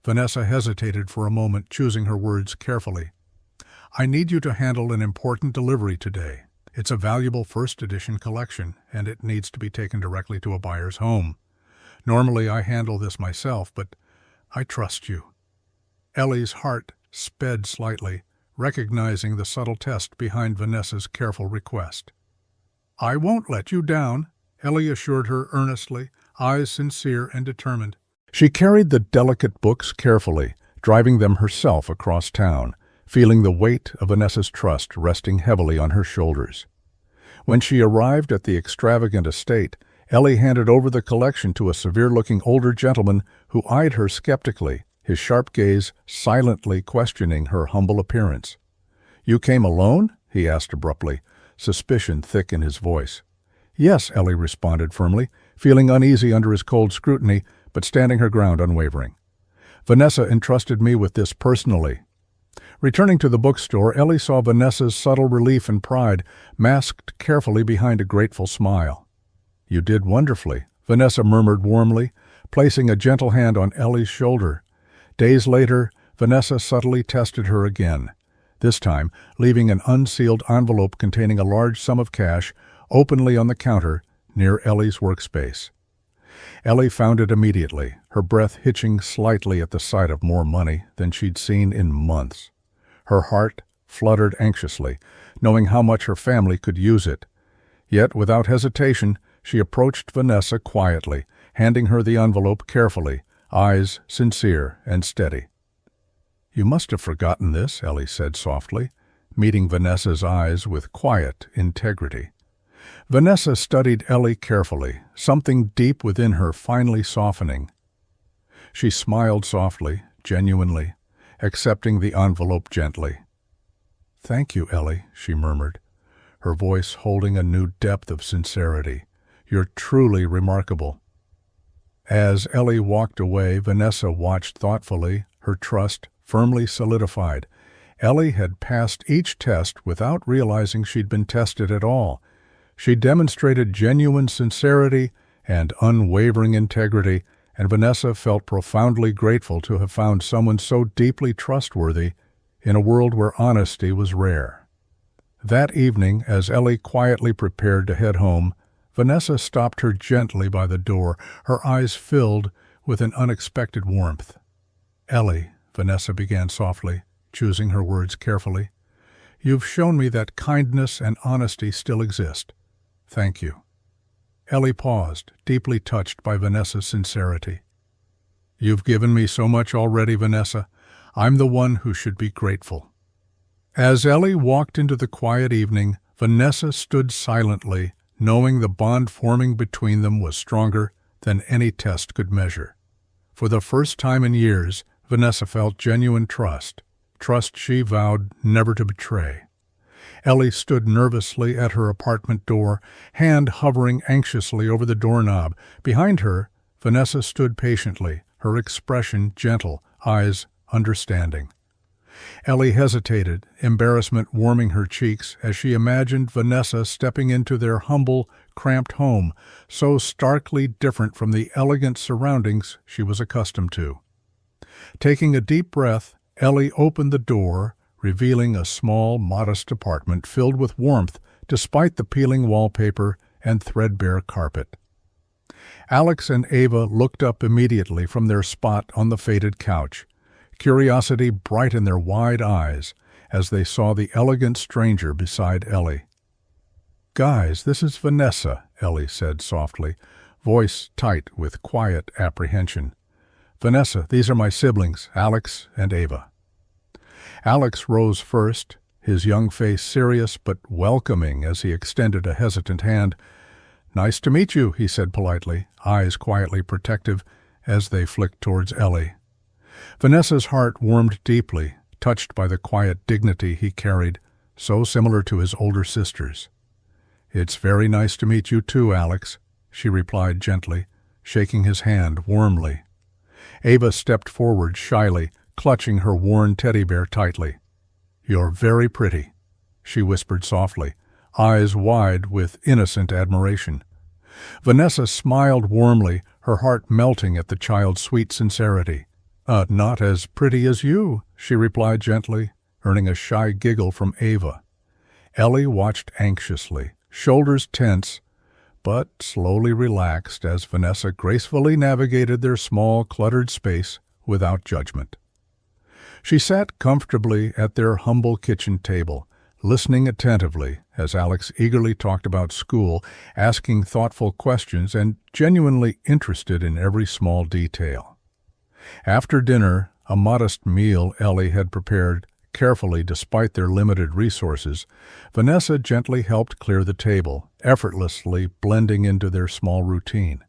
Vanessa hesitated for a moment, choosing her words carefully. "I need you to handle an important delivery today. It's a valuable first edition collection, and it needs to be taken directly to a buyer's home. Normally I handle this myself, but I trust you." Ellie's heart sped slightly, recognizing the subtle test behind Vanessa's careful request. "I won't let you down," Ellie assured her earnestly, eyes sincere and determined. She carried the delicate books carefully, driving them herself across town, feeling the weight of Vanessa's trust resting heavily on her shoulders. When she arrived at the extravagant estate, Ellie handed over the collection to a severe-looking older gentleman who eyed her skeptically, his sharp gaze silently questioning her humble appearance. "You came alone?" he asked abruptly, suspicion thick in his voice. "Yes," Ellie responded firmly, feeling uneasy under his cold scrutiny, but standing her ground unwavering. "Vanessa entrusted me with this personally." Returning to the bookstore, Ellie saw Vanessa's subtle relief and pride masked carefully behind a grateful smile. "You did wonderfully," Vanessa murmured warmly, placing a gentle hand on Ellie's shoulder. Days later, Vanessa subtly tested her again, this time leaving an unsealed envelope containing a large sum of cash openly on the counter near Ellie's workspace. Ellie found it immediately, her breath hitching slightly at the sight of more money than she'd seen in months. Her heart fluttered anxiously, knowing how much her family could use it. Yet, without hesitation, she approached Vanessa quietly, handing her the envelope carefully, eyes sincere and steady. "You must have forgotten this," Ellie said softly, meeting Vanessa's eyes with quiet integrity. Vanessa studied Ellie carefully, something deep within her finally softening. She smiled softly, genuinely, accepting the envelope gently. "Thank you, Ellie," she murmured, her voice holding a new depth of sincerity. "You're truly remarkable." As Ellie walked away, Vanessa watched thoughtfully, her trust firmly solidified. Ellie had passed each test without realizing she'd been tested at all. She demonstrated genuine sincerity and unwavering integrity, and Vanessa felt profoundly grateful to have found someone so deeply trustworthy in a world where honesty was rare. That evening, as Ellie quietly prepared to head home, Vanessa stopped her gently by the door, her eyes filled with an unexpected warmth. "Ellie," Vanessa began softly, choosing her words carefully, You've shown me that kindness and honesty still exist. Thank you." Ellie paused, deeply touched by Vanessa's sincerity. "You've given me so much already, Vanessa. I'm the one who should be grateful." As Ellie walked into the quiet evening, Vanessa stood silently, knowing the bond forming between them was stronger than any test could measure. For the first time in years, Vanessa felt genuine trust she vowed never to betray. Ellie stood nervously at her apartment door, hand hovering anxiously over the doorknob. Behind her, Vanessa stood patiently, her expression gentle, eyes understanding. Ellie hesitated, embarrassment warming her cheeks as she imagined Vanessa stepping into their humble, cramped home, so starkly different from the elegant surroundings she was accustomed to. Taking a deep breath, Ellie opened the door, revealing a small, modest apartment filled with warmth despite the peeling wallpaper and threadbare carpet. Alex and Ava looked up immediately from their spot on the faded couch, curiosity bright in their wide eyes as they saw the elegant stranger beside Ellie. "Guys, this is Vanessa," Ellie said softly, voice tight with quiet apprehension. "Vanessa, these are my siblings, Alex and Ava." Alex rose first, his young face serious but welcoming as he extended a hesitant hand. "Nice to meet you," he said politely, eyes quietly protective as they flicked towards Ellie. Vanessa's heart warmed deeply, touched by the quiet dignity he carried, so similar to his older sister's. "It's very nice to meet you too, Alex," she replied gently, shaking his hand warmly. Ava stepped forward shyly, clutching her worn teddy bear tightly. "You're very pretty," she whispered softly, eyes wide with innocent admiration. Vanessa smiled warmly, her heart melting at the child's sweet sincerity. Not as pretty as you," she replied gently, earning a shy giggle from Ava. Ellie watched anxiously, shoulders tense, but slowly relaxed as Vanessa gracefully navigated their small, cluttered space without judgment. She sat comfortably at their humble kitchen table, listening attentively as Alex eagerly talked about school, asking thoughtful questions and genuinely interested in every small detail. After dinner, a modest meal Ellie had prepared carefully despite their limited resources, Vanessa gently helped clear the table, effortlessly blending into their small routine.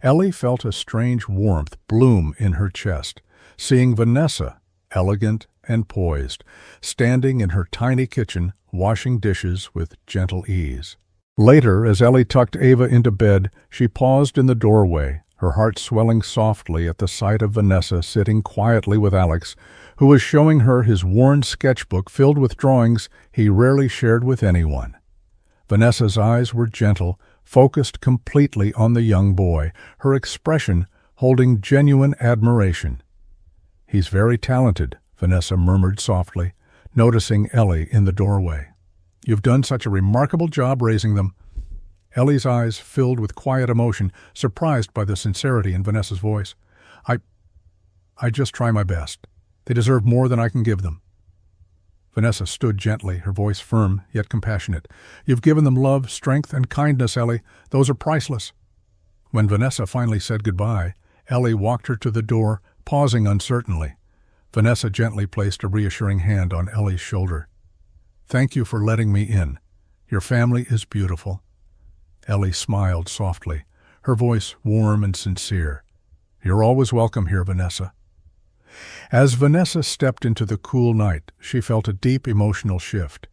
Ellie felt a strange warmth bloom in her chest, seeing Vanessa, elegant and poised, standing in her tiny kitchen, washing dishes with gentle ease. Later, as Ellie tucked Ava into bed, she paused in the doorway, her heart swelling softly at the sight of Vanessa sitting quietly with Alex, who was showing her his worn sketchbook filled with drawings he rarely shared with anyone. Vanessa's eyes were gentle, focused completely on the young boy, her expression holding genuine admiration. "He's very talented," Vanessa murmured softly, noticing Ellie in the doorway. "You've done such a remarkable job raising them." Ellie's eyes filled with quiet emotion, surprised by the sincerity in Vanessa's voice. I just try my best. They deserve more than I can give them." Vanessa stood gently, her voice firm yet compassionate. "You've given them love, strength, and kindness, Ellie. Those are priceless." When Vanessa finally said goodbye, Ellie walked her to the door, pausing uncertainly. Vanessa gently placed a reassuring hand on Ellie's shoulder. "Thank you for letting me in. Your family is beautiful." Ellie smiled softly, her voice warm and sincere. "You're always welcome here, Vanessa." As Vanessa stepped into the cool night, she felt a deep emotional shift.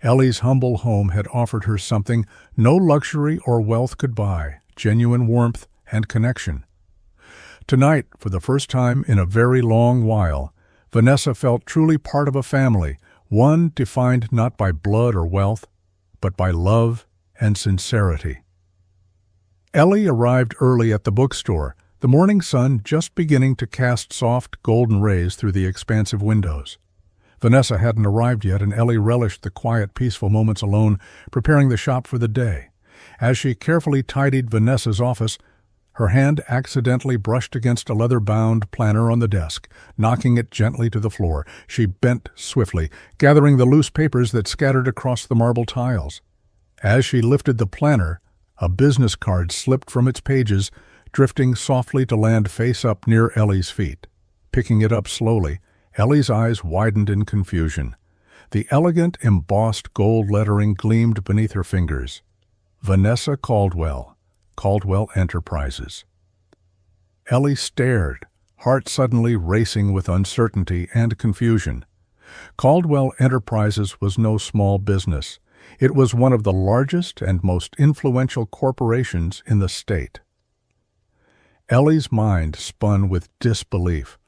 Ellie's humble home had offered her something no luxury or wealth could buy, genuine warmth and connection. Tonight, for the first time in a very long while, Vanessa felt truly part of a family, one defined not by blood or wealth, but by love and sincerity. Ellie arrived early at the bookstore, the morning sun just beginning to cast soft golden rays through the expansive windows. Vanessa hadn't arrived yet, and Ellie relished the quiet, peaceful moments alone, preparing the shop for the day. As she carefully tidied Vanessa's office, Her hand accidentally brushed against a leather-bound planner on the desk, knocking it gently to the floor. She bent swiftly, gathering the loose papers that scattered across the marble tiles. As she lifted the planner, a business card slipped from its pages, drifting softly to land face up near Ellie's feet. Picking it up slowly, Ellie's eyes widened in confusion. The elegant, embossed gold lettering gleamed beneath her fingers. Vanessa Caldwell, Caldwell Enterprises. Ellie stared, heart suddenly racing with uncertainty and confusion. Caldwell Enterprises was no small business. It was one of the largest and most influential corporations in the state. Ellie's mind spun with disbelief.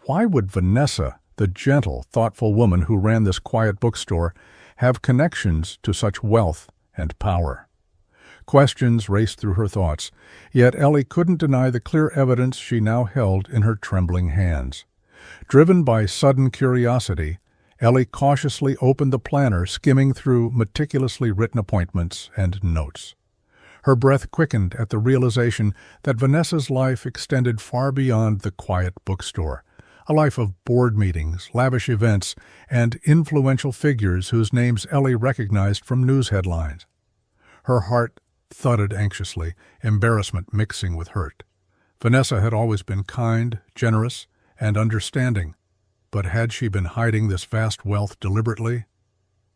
Why would Vanessa, the gentle, thoughtful woman who ran this quiet bookstore, have connections to such wealth and power? Questions raced through her thoughts, yet Ellie couldn't deny the clear evidence she now held in her trembling hands. Driven by sudden curiosity, Ellie cautiously opened the planner, skimming through meticulously written appointments and notes. Her breath quickened at the realization that Vanessa's life extended far beyond the quiet bookstore, a life of board meetings, lavish events, and influential figures whose names Ellie recognized from news headlines. Her heart thudded anxiously, embarrassment mixing with hurt. Vanessa had always been kind, generous, and understanding, but had she been hiding this vast wealth deliberately?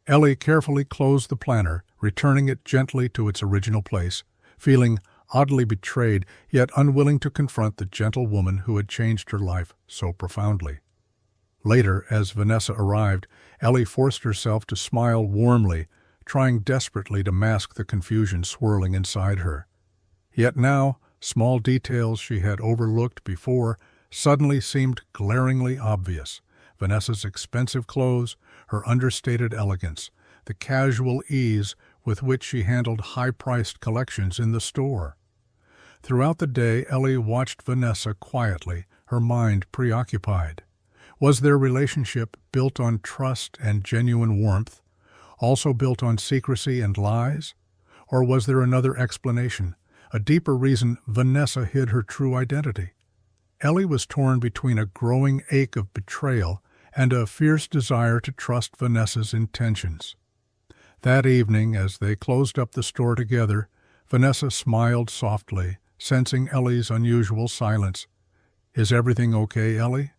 Ellie carefully closed the planner, returning it gently to its original place, feeling oddly betrayed, yet unwilling to confront the gentle woman who had changed her life so profoundly. Later, as Vanessa arrived, Ellie forced herself to smile warmly, trying desperately to mask the confusion swirling inside her. Yet now, small details she had overlooked before suddenly seemed glaringly obvious. Vanessa's expensive clothes, her understated elegance, the casual ease with which she handled high-priced collections in the store. Throughout the day, Ellie watched Vanessa quietly, her mind preoccupied. Was their relationship built on trust and genuine warmth, also built on secrecy and lies? Or was there another explanation, a deeper reason Vanessa hid her true identity? Ellie was torn between a growing ache of betrayal and a fierce desire to trust Vanessa's intentions. That evening, as they closed up the store together, Vanessa smiled softly, sensing Ellie's unusual silence. "Is everything okay, Ellie?"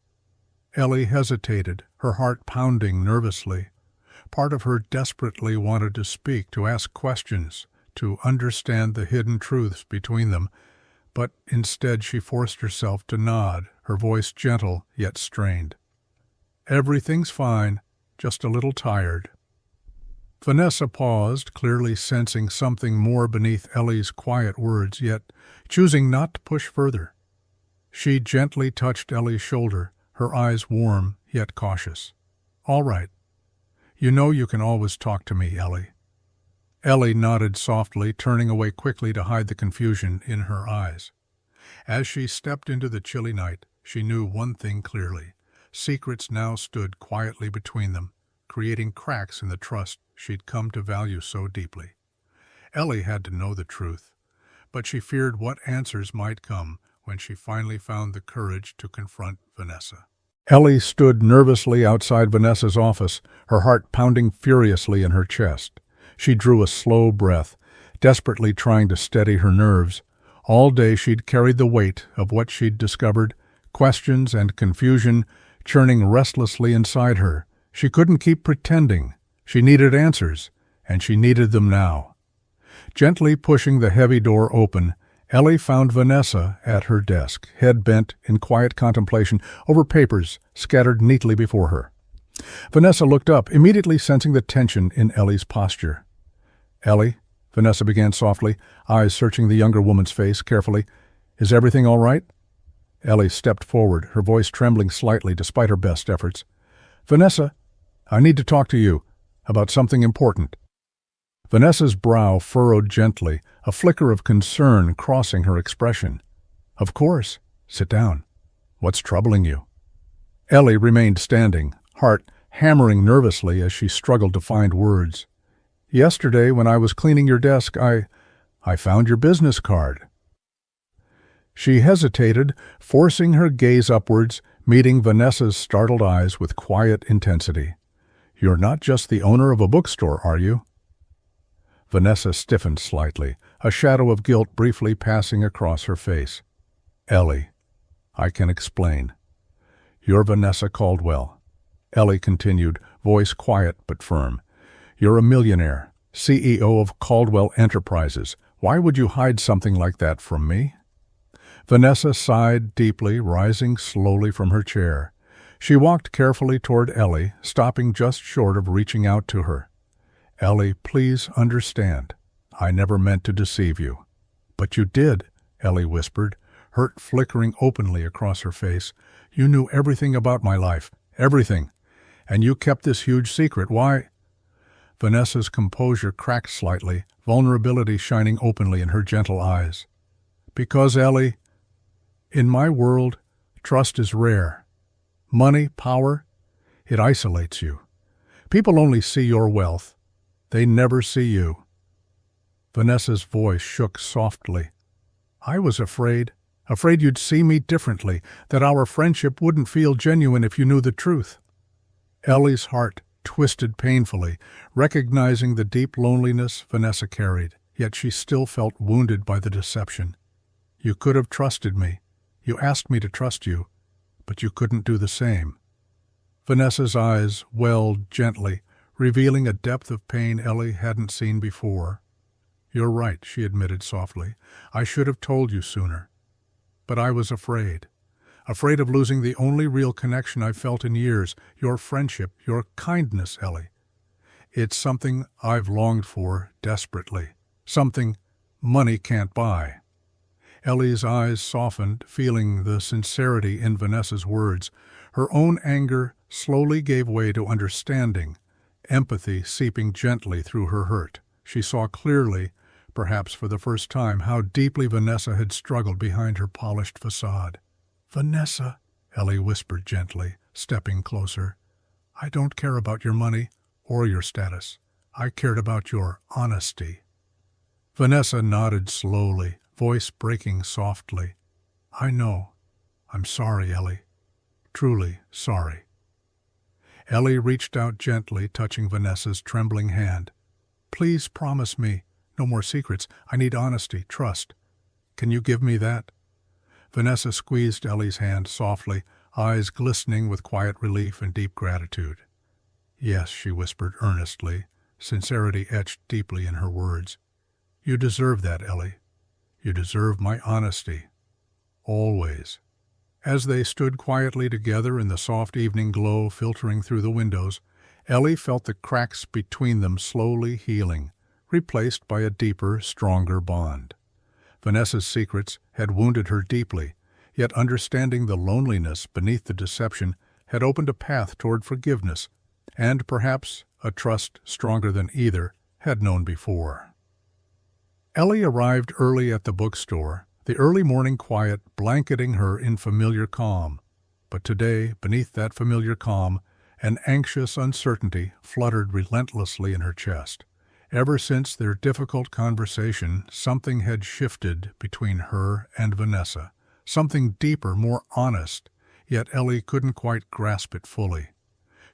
Ellie hesitated, her heart pounding nervously. Part of her desperately wanted to speak, to ask questions, to understand the hidden truths between them, but instead she forced herself to nod, her voice gentle yet strained. "Everything's fine, just a little tired." Vanessa paused, clearly sensing something more beneath Ellie's quiet words, yet choosing not to push further. She gently touched Ellie's shoulder, her eyes warm yet cautious. "All right. You know you can always talk to me, Ellie." Ellie nodded softly, turning away quickly to hide the confusion in her eyes. As she stepped into the chilly night, she knew one thing clearly. Secrets now stood quietly between them, creating cracks in the trust she'd come to value so deeply. Ellie had to know the truth, but she feared what answers might come when she finally found the courage to confront Vanessa. Ellie stood nervously outside Vanessa's office, her heart pounding furiously in her chest. She drew a slow breath, desperately trying to steady her nerves. All day she'd carried the weight of what she'd discovered, questions and confusion churning restlessly inside her. She couldn't keep pretending. She needed answers, and she needed them now. Gently pushing the heavy door open, Ellie found Vanessa at her desk, head bent in quiet contemplation over papers scattered neatly before her. Vanessa looked up, immediately sensing the tension in Ellie's posture. "Ellie," Vanessa began softly, eyes searching the younger woman's face carefully, "is everything all right?" Ellie stepped forward, her voice trembling slightly despite her best efforts. "Vanessa, I need to talk to you about something important." Vanessa's brow furrowed gently, a flicker of concern crossing her expression. "Of course. Sit down. What's troubling you?" Ellie remained standing, heart hammering nervously as she struggled to find words. "Yesterday, when I was cleaning your desk, I found your business card." She hesitated, forcing her gaze upwards, meeting Vanessa's startled eyes with quiet intensity. "You're not just the owner of a bookstore, are you?" Vanessa stiffened slightly, a shadow of guilt briefly passing across her face. "Ellie, I can explain. You're Vanessa Caldwell," Ellie continued, voice quiet but firm. "You're a millionaire, CEO of Caldwell Enterprises. Why would you hide something like that from me?" Vanessa sighed deeply, rising slowly from her chair. She walked carefully toward Ellie, stopping just short of reaching out to her. "Ellie, please understand. I never meant to deceive you." "But you did," Ellie whispered, hurt flickering openly across her face. "You knew everything about my life, everything. And you kept this huge secret. Why?" Vanessa's composure cracked slightly, vulnerability shining openly in her gentle eyes. "Because, Ellie, in my world, trust is rare. Money, power, it isolates you. People only see your wealth. They never see you." Vanessa's voice shook softly. "I was afraid you'd see me differently, that our friendship wouldn't feel genuine if you knew the truth." Ellie's heart twisted painfully, recognizing the deep loneliness Vanessa carried, yet she still felt wounded by the deception. "You could have trusted me. You asked me to trust you, but you couldn't do the same." Vanessa's eyes welled gently, revealing a depth of pain Ellie hadn't seen before. "You're right," she admitted softly. "I should have told you sooner. But I was afraid of losing the only real connection I've felt in years, your friendship, your kindness, Ellie. It's something I've longed for desperately, something money can't buy." Ellie's eyes softened, feeling the sincerity in Vanessa's words. Her own anger slowly gave way to understanding, empathy seeping gently through her hurt. She saw clearly, perhaps for the first time, how deeply Vanessa had struggled behind her polished facade. "Vanessa," Ellie whispered gently, stepping closer, "I don't care about your money or your status. I cared about your honesty." Vanessa nodded slowly, voice breaking softly. "I know. I'm sorry, Ellie. Truly sorry." Ellie reached out gently, touching Vanessa's trembling hand. "Please promise me. No more secrets. I need honesty, trust. Can you give me that?" Vanessa squeezed Ellie's hand softly, eyes glistening with quiet relief and deep gratitude. "Yes," she whispered earnestly, sincerity etched deeply in her words. "You deserve that, Ellie. You deserve my honesty. Always." As they stood quietly together in the soft evening glow filtering through the windows, Ellie felt the cracks between them slowly healing, replaced by a deeper, stronger bond. Vanessa's secrets had wounded her deeply, yet understanding the loneliness beneath the deception had opened a path toward forgiveness, and perhaps a trust stronger than either had known before. Ellie arrived early at the bookstore, the early morning quiet blanketing her in familiar calm. But today, beneath that familiar calm, an anxious uncertainty fluttered relentlessly in her chest. Ever since their difficult conversation, something had shifted between her and Vanessa, something deeper, more honest, yet Ellie couldn't quite grasp it fully.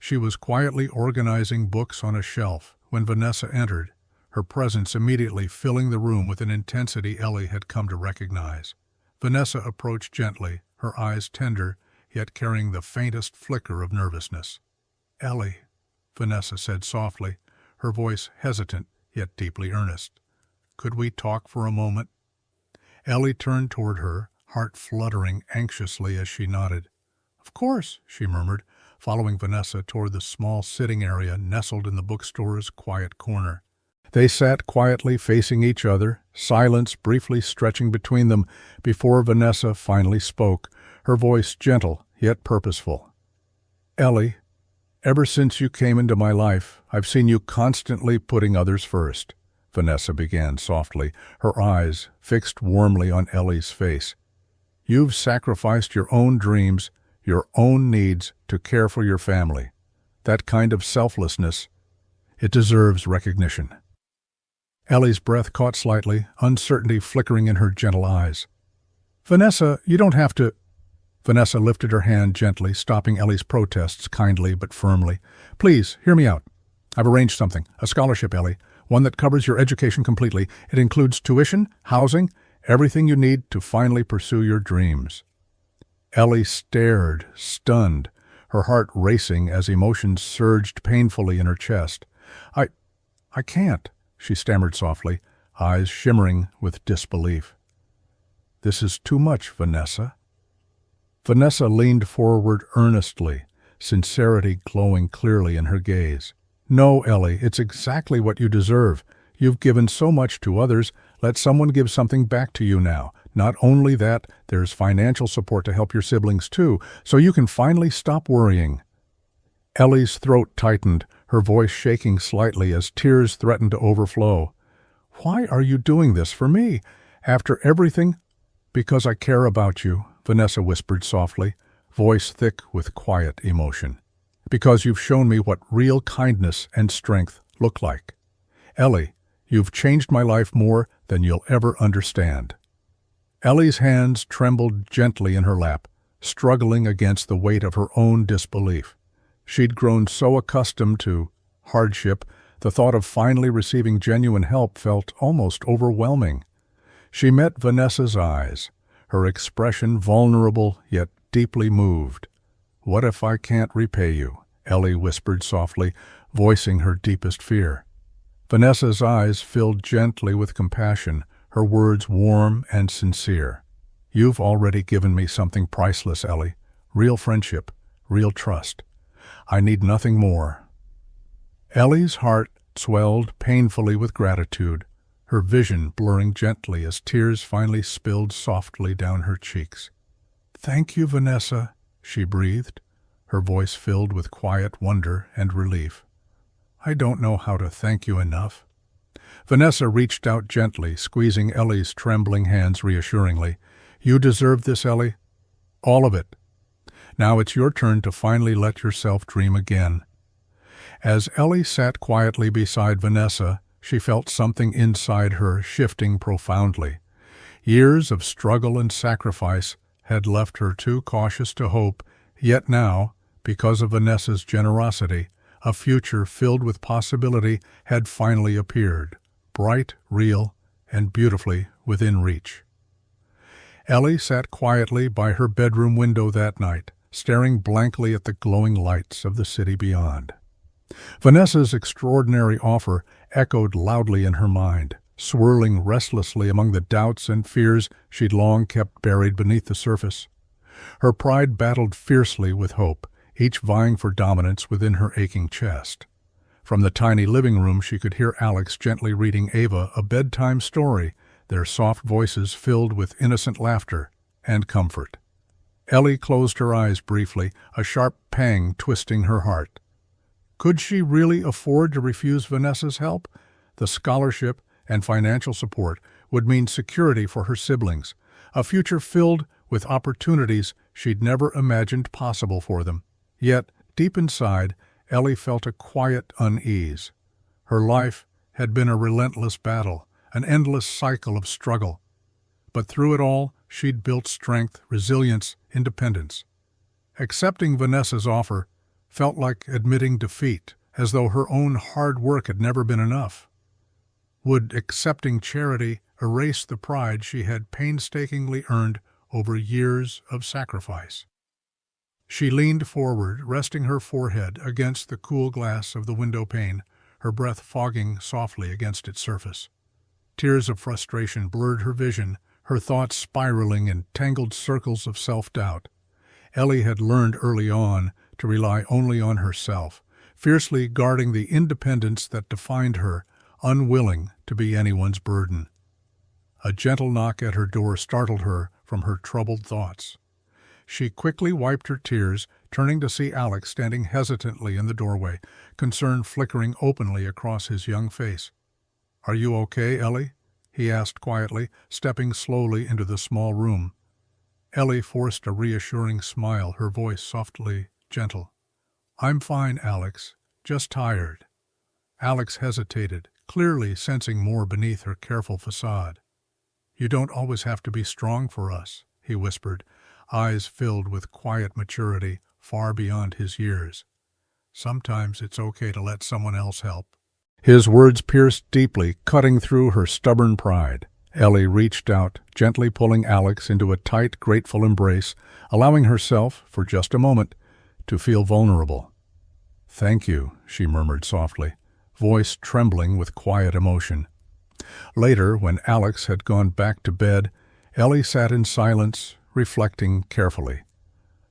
She was quietly organizing books on a shelf when Vanessa entered, her presence immediately filling the room with an intensity Ellie had come to recognize. Vanessa approached gently, her eyes tender, yet carrying the faintest flicker of nervousness. "Ellie," Vanessa said softly, her voice hesitant yet deeply earnest. "Could we talk for a moment?" Ellie turned toward her, heart fluttering anxiously as she nodded. "Of course," she murmured, following Vanessa toward the small sitting area nestled in the bookstore's quiet corner. They sat quietly facing each other, silence briefly stretching between them before Vanessa finally spoke, her voice gentle yet purposeful. "Ellie, ever since you came into my life, I've seen you constantly putting others first," Vanessa began softly, her eyes fixed warmly on Ellie's face. "You've sacrificed your own dreams, your own needs to care for your family. That kind of selflessness, it deserves recognition." Ellie's breath caught slightly, uncertainty flickering in her gentle eyes. Vanessa, you don't have to. Vanessa lifted her hand gently, stopping Ellie's protests kindly but firmly. Please, hear me out. I've arranged something. A scholarship, Ellie. One that covers your education completely. It includes tuition, housing, everything you need to finally pursue your dreams. Ellie stared, stunned, her heart racing as emotions surged painfully in her chest. I can't, she stammered softly, eyes shimmering with disbelief. This is too much, Vanessa. Vanessa leaned forward earnestly, sincerity glowing clearly in her gaze. No, Ellie, it's exactly what you deserve. You've given so much to others. Let someone give something back to you now. Not only that, there's financial support to help your siblings too, so you can finally stop worrying. Ellie's throat tightened, her voice shaking slightly as tears threatened to overflow. Why are you doing this for me? After everything? Because I care about you, Vanessa whispered softly, voice thick with quiet emotion. Because you've shown me what real kindness and strength look like. Ellie, you've changed my life more than you'll ever understand. Ellie's hands trembled gently in her lap, struggling against the weight of her own disbelief. She'd grown so accustomed to hardship, the thought of finally receiving genuine help felt almost overwhelming. She met Vanessa's eyes, her expression vulnerable yet deeply moved. What if I can't repay you? Ellie whispered softly, voicing her deepest fear. Vanessa's eyes filled gently with compassion, her words warm and sincere. You've already given me something priceless, Ellie. Real friendship, real trust. I need nothing more. Ellie's heart swelled painfully with gratitude, her vision blurring gently as tears finally spilled softly down her cheeks. Thank you, Vanessa, she breathed, her voice filled with quiet wonder and relief. I don't know how to thank you enough. Vanessa reached out gently, squeezing Ellie's trembling hands reassuringly. You deserve this, Ellie. All of it. Now it's your turn to finally let yourself dream again. As Ellie sat quietly beside Vanessa, she felt something inside her shifting profoundly. Years of struggle and sacrifice had left her too cautious to hope, yet now, because of Vanessa's generosity, a future filled with possibility had finally appeared, bright, real, and beautifully within reach. Ellie sat quietly by her bedroom window that night, staring blankly at the glowing lights of the city beyond. Vanessa's extraordinary offer echoed loudly in her mind, swirling restlessly among the doubts and fears she'd long kept buried beneath the surface. Her pride battled fiercely with hope, each vying for dominance within her aching chest. From the tiny living room she could hear Alex gently reading Ava a bedtime story, their soft voices filled with innocent laughter and comfort. Ellie closed her eyes briefly, a sharp pang twisting her heart. Could she really afford to refuse Vanessa's help? The scholarship and financial support would mean security for her siblings, a future filled with opportunities she'd never imagined possible for them. Yet, deep inside, Ellie felt a quiet unease. Her life had been a relentless battle, an endless cycle of struggle. But through it all, she'd built strength, resilience, independence. Accepting Vanessa's offer felt like admitting defeat, as though her own hard work had never been enough. Would accepting charity erase the pride she had painstakingly earned over years of sacrifice? She leaned forward, resting her forehead against the cool glass of the window pane, her breath fogging softly against its surface. Tears of frustration blurred her vision, her thoughts spiraling in tangled circles of self-doubt. Ellie had learned early on to rely only on herself, fiercely guarding the independence that defined her, unwilling to be anyone's burden. A gentle knock at her door startled her from her troubled thoughts. She quickly wiped her tears, turning to see Alex standing hesitantly in the doorway, concern flickering openly across his young face. "Are you okay, Ellie?" he asked quietly, stepping slowly into the small room. Ellie forced a reassuring smile, her voice softly gentle. "I'm fine, Alex. Just tired." Alex hesitated, clearly sensing more beneath her careful facade. "You don't always have to be strong for us," he whispered, eyes filled with quiet maturity far beyond his years. Sometimes it's okay to let someone else help. His words pierced deeply, cutting through her stubborn pride. Ellie reached out, gently pulling Alex into a tight, grateful embrace, allowing herself, for just a moment, to feel vulnerable. "Thank you," she murmured softly, voice trembling with quiet emotion. Later, when Alex had gone back to bed, Ellie sat in silence, reflecting carefully.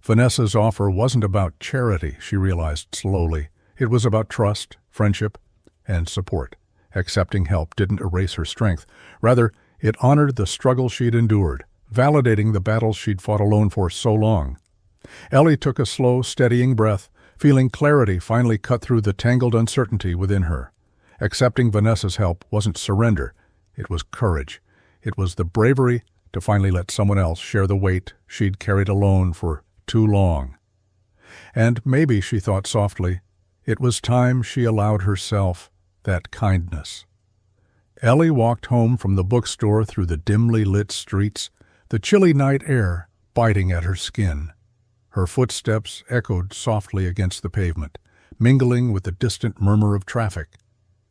Vanessa's offer wasn't about charity, she realized slowly. It was about trust, friendship, and support. Accepting help didn't erase her strength. Rather, it honored the struggle she'd endured, validating the battles she'd fought alone for so long. Ellie took a slow, steadying breath, feeling clarity finally cut through the tangled uncertainty within her. Accepting Vanessa's help wasn't surrender. It was courage. It was the bravery to finally let someone else share the weight she'd carried alone for too long. And maybe, she thought softly, it was time she allowed herself that kindness. Ellie walked home from the bookstore through the dimly lit streets, the chilly night air biting at her skin. Her footsteps echoed softly against the pavement, mingling with the distant murmur of traffic.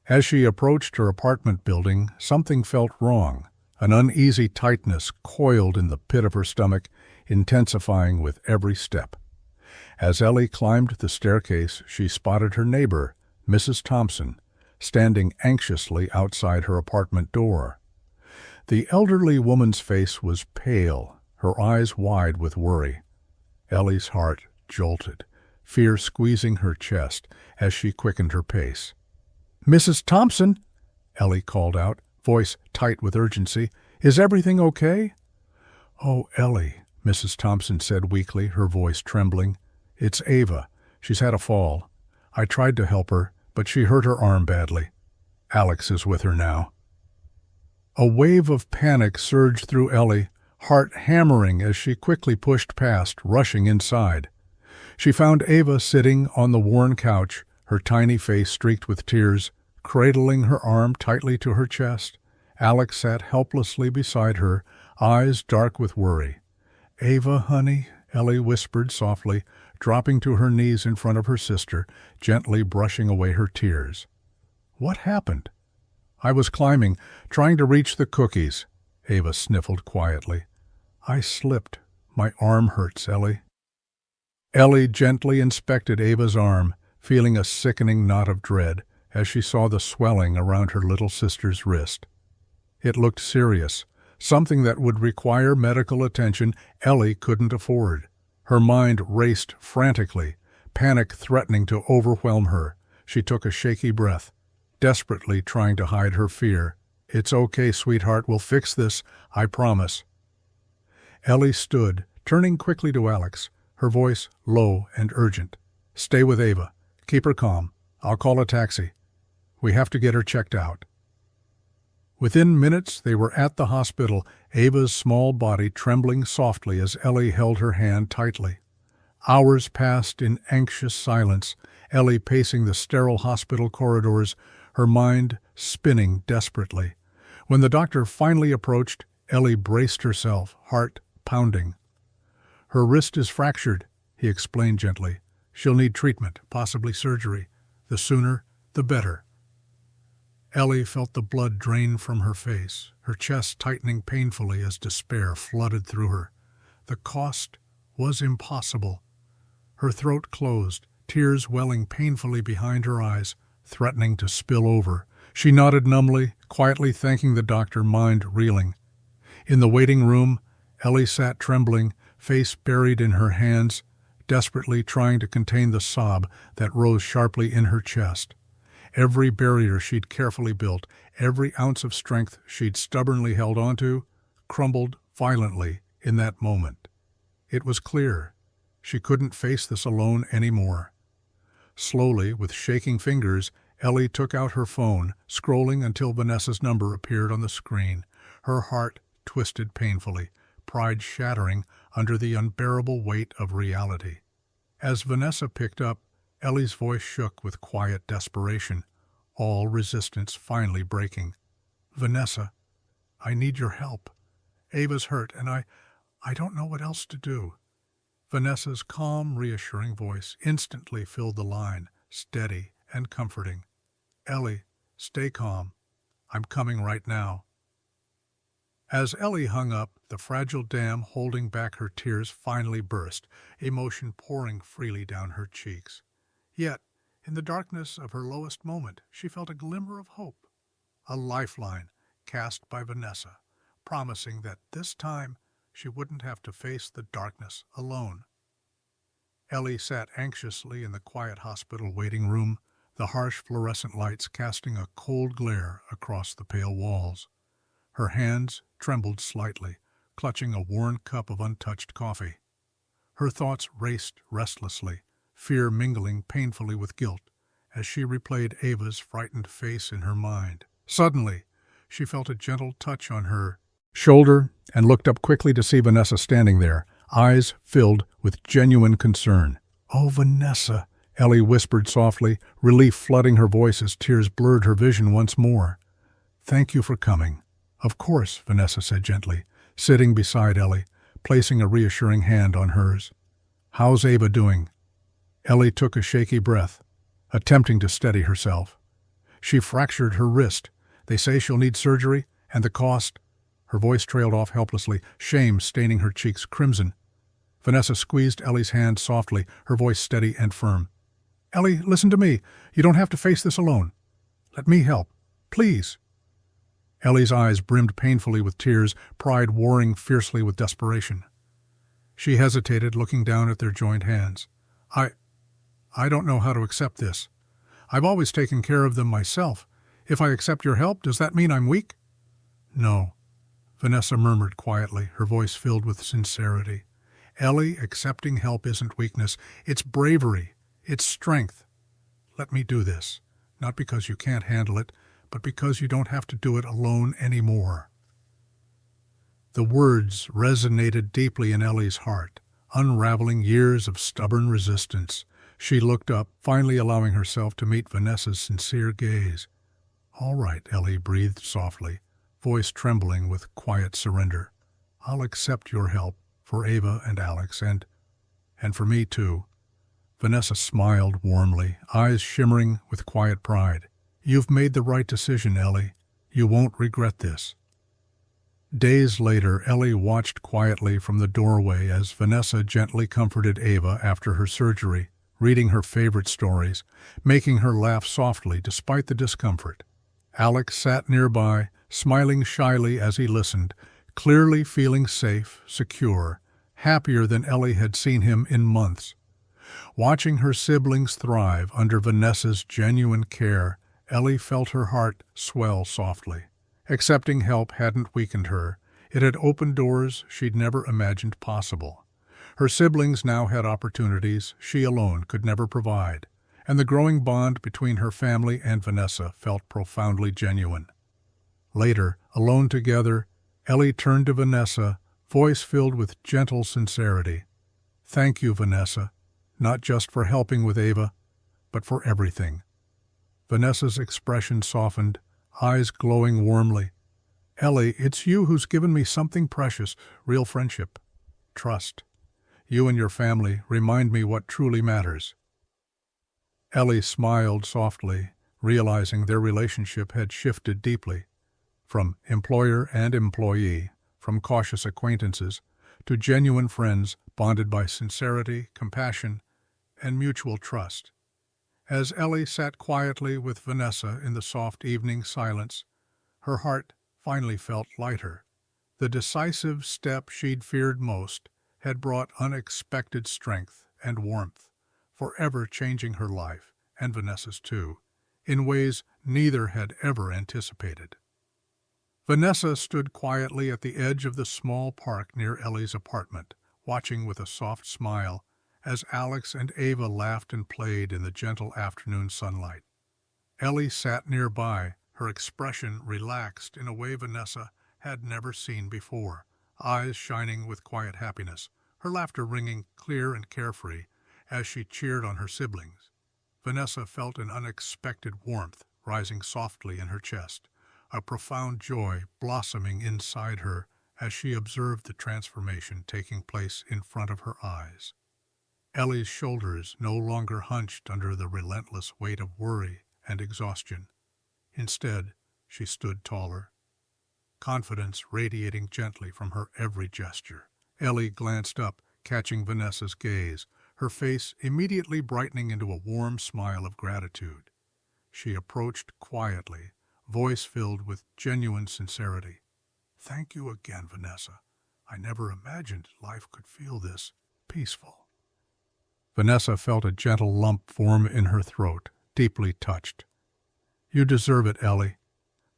As she approached her apartment building, something felt wrong. An uneasy tightness coiled in the pit of her stomach, intensifying with every step. As Ellie climbed the staircase, she spotted her neighbor, Mrs. Thompson, standing anxiously outside her apartment door. The elderly woman's face was pale, her eyes wide with worry. Ellie's heart jolted, fear squeezing her chest as she quickened her pace. "Mrs. Thompson," Ellie called out, voice tight with urgency, "is everything okay?" "Oh, Ellie," Mrs. Thompson said weakly, her voice trembling. "It's Ava. She's had a fall. I tried to help her, but she hurt her arm badly. Alex is with her now." A wave of panic surged through Ellie, heart hammering as she quickly pushed past, rushing inside. She found Ava sitting on the worn couch, her tiny face streaked with tears, cradling her arm tightly to her chest. Alex sat helplessly beside her, eyes dark with worry. "Ava, honey," Ellie whispered softly, dropping to her knees in front of her sister, gently brushing away her tears. "What happened?" "I was climbing, trying to reach the cookies," Ava sniffled quietly. "I slipped. My arm hurts, Ellie." Ellie gently inspected Ava's arm, feeling a sickening knot of dread as she saw the swelling around her little sister's wrist. It looked serious, something that would require medical attention Ellie couldn't afford. Her mind raced frantically, panic threatening to overwhelm her. She took a shaky breath, desperately trying to hide her fear. "It's okay, sweetheart. We'll fix this, I promise." Ellie stood, turning quickly to Alex, her voice low and urgent. "Stay with Ava. Keep her calm. I'll call a taxi. We have to get her checked out." Within minutes they were at the hospital, Ava's small body trembling softly as Ellie held her hand tightly. Hours passed in anxious silence, Ellie pacing the sterile hospital corridors, her mind spinning desperately. When the doctor finally approached, Ellie braced herself, heart pounding. "Her wrist is fractured," he explained gently. "She'll need treatment, possibly surgery. The sooner, the better." Ellie felt the blood drain from her face, her chest tightening painfully as despair flooded through her. The cost was impossible. Her throat closed, tears welling painfully behind her eyes, threatening to spill over. She nodded numbly, quietly thanking the doctor, mind reeling. In the waiting room, Ellie sat trembling, face buried in her hands, desperately trying to contain the sob that rose sharply in her chest. Every barrier she'd carefully built, every ounce of strength she'd stubbornly held onto, crumbled violently in that moment. It was clear. She couldn't face this alone anymore. Slowly, with shaking fingers, Ellie took out her phone, scrolling until Vanessa's number appeared on the screen. Her heart twisted painfully, pride shattering under the unbearable weight of reality. As Vanessa picked up, Ellie's voice shook with quiet desperation, all resistance finally breaking. "Vanessa, I need your help. Ava's hurt, and I don't know what else to do." Vanessa's calm, reassuring voice instantly filled the line, steady and comforting. "Ellie, stay calm. I'm coming right now." As Ellie hung up, the fragile dam holding back her tears finally burst, emotion pouring freely down her cheeks. Yet, in the darkness of her lowest moment, she felt a glimmer of hope, a lifeline cast by Vanessa, promising that this time she wouldn't have to face the darkness alone. Ellie sat anxiously in the quiet hospital waiting room, the harsh fluorescent lights casting a cold glare across the pale walls. Her hands trembled slightly, clutching a worn cup of untouched coffee. Her thoughts raced restlessly, fear mingling painfully with guilt, as she replayed Ava's frightened face in her mind. Suddenly, she felt a gentle touch on her shoulder and looked up quickly to see Vanessa standing there, eyes filled with genuine concern. "Oh, Vanessa," Ellie whispered softly, relief flooding her voice as tears blurred her vision once more. "Thank you for coming." "Of course," Vanessa said gently, sitting beside Ellie, placing a reassuring hand on hers. "How's Ava doing?" Ellie took a shaky breath, attempting to steady herself. "She fractured her wrist. They say she'll need surgery, and the cost—" Her voice trailed off helplessly, shame staining her cheeks crimson. Vanessa squeezed Ellie's hand softly, her voice steady and firm. "Ellie, listen to me. You don't have to face this alone. Let me help. Please." Ellie's eyes brimmed painfully with tears, pride warring fiercely with desperation. She hesitated, looking down at their joined hands. I don't know how to accept this. I've always taken care of them myself. If I accept your help, does that mean I'm weak?" "No," Vanessa murmured quietly, her voice filled with sincerity. "Ellie, accepting help isn't weakness. It's bravery. It's strength. Let me do this, not because you can't handle it, but because you don't have to do it alone anymore." The words resonated deeply in Ellie's heart, unraveling years of stubborn resistance. She looked up, finally allowing herself to meet Vanessa's sincere gaze. "All right," Ellie breathed softly, voice trembling with quiet surrender. "I'll accept your help for Ava and Alex, and for me too." Vanessa smiled warmly, eyes shimmering with quiet pride. "You've made the right decision, Ellie. You won't regret this." Days later, Ellie watched quietly from the doorway as Vanessa gently comforted Ava after her surgery, reading her favorite stories, making her laugh softly despite the discomfort. Alex sat nearby, smiling shyly as he listened, clearly feeling safe, secure, happier than Ellie had seen him in months. Watching her siblings thrive under Vanessa's genuine care, Ellie felt her heart swell softly. Accepting help hadn't weakened her. It had opened doors she'd never imagined possible. Her siblings now had opportunities she alone could never provide, and the growing bond between her family and Vanessa felt profoundly genuine. Later, alone together, Ellie turned to Vanessa, voice filled with gentle sincerity. "Thank you, Vanessa, not just for helping with Ava, but for everything." Vanessa's expression softened, eyes glowing warmly. "Ellie, it's you who's given me something precious, real friendship, trust. You and your family remind me what truly matters." Ellie smiled softly, realizing their relationship had shifted deeply, from employer and employee, from cautious acquaintances, to genuine friends bonded by sincerity, compassion, and mutual trust. As Ellie sat quietly with Vanessa in the soft evening silence, her heart finally felt lighter. The decisive step she'd feared most had brought unexpected strength and warmth, forever changing her life, and Vanessa's too, in ways neither had ever anticipated. Vanessa stood quietly at the edge of the small park near Ellie's apartment, watching with a soft smile as Alex and Ava laughed and played in the gentle afternoon sunlight. Ellie sat nearby, her expression relaxed in a way Vanessa had never seen before, eyes shining with quiet happiness, her laughter ringing clear and carefree as she cheered on her siblings. Vanessa felt an unexpected warmth rising softly in her chest, a profound joy blossoming inside her as she observed the transformation taking place in front of her eyes. Ellie's shoulders no longer hunched under the relentless weight of worry and exhaustion. Instead, she stood taller, confidence radiating gently from her every gesture. Ellie glanced up, catching Vanessa's gaze, her face immediately brightening into a warm smile of gratitude. She approached quietly, voice filled with genuine sincerity. "Thank you again, Vanessa. I never imagined life could feel this peaceful." Vanessa felt a gentle lump form in her throat, deeply touched. "You deserve it, Ellie.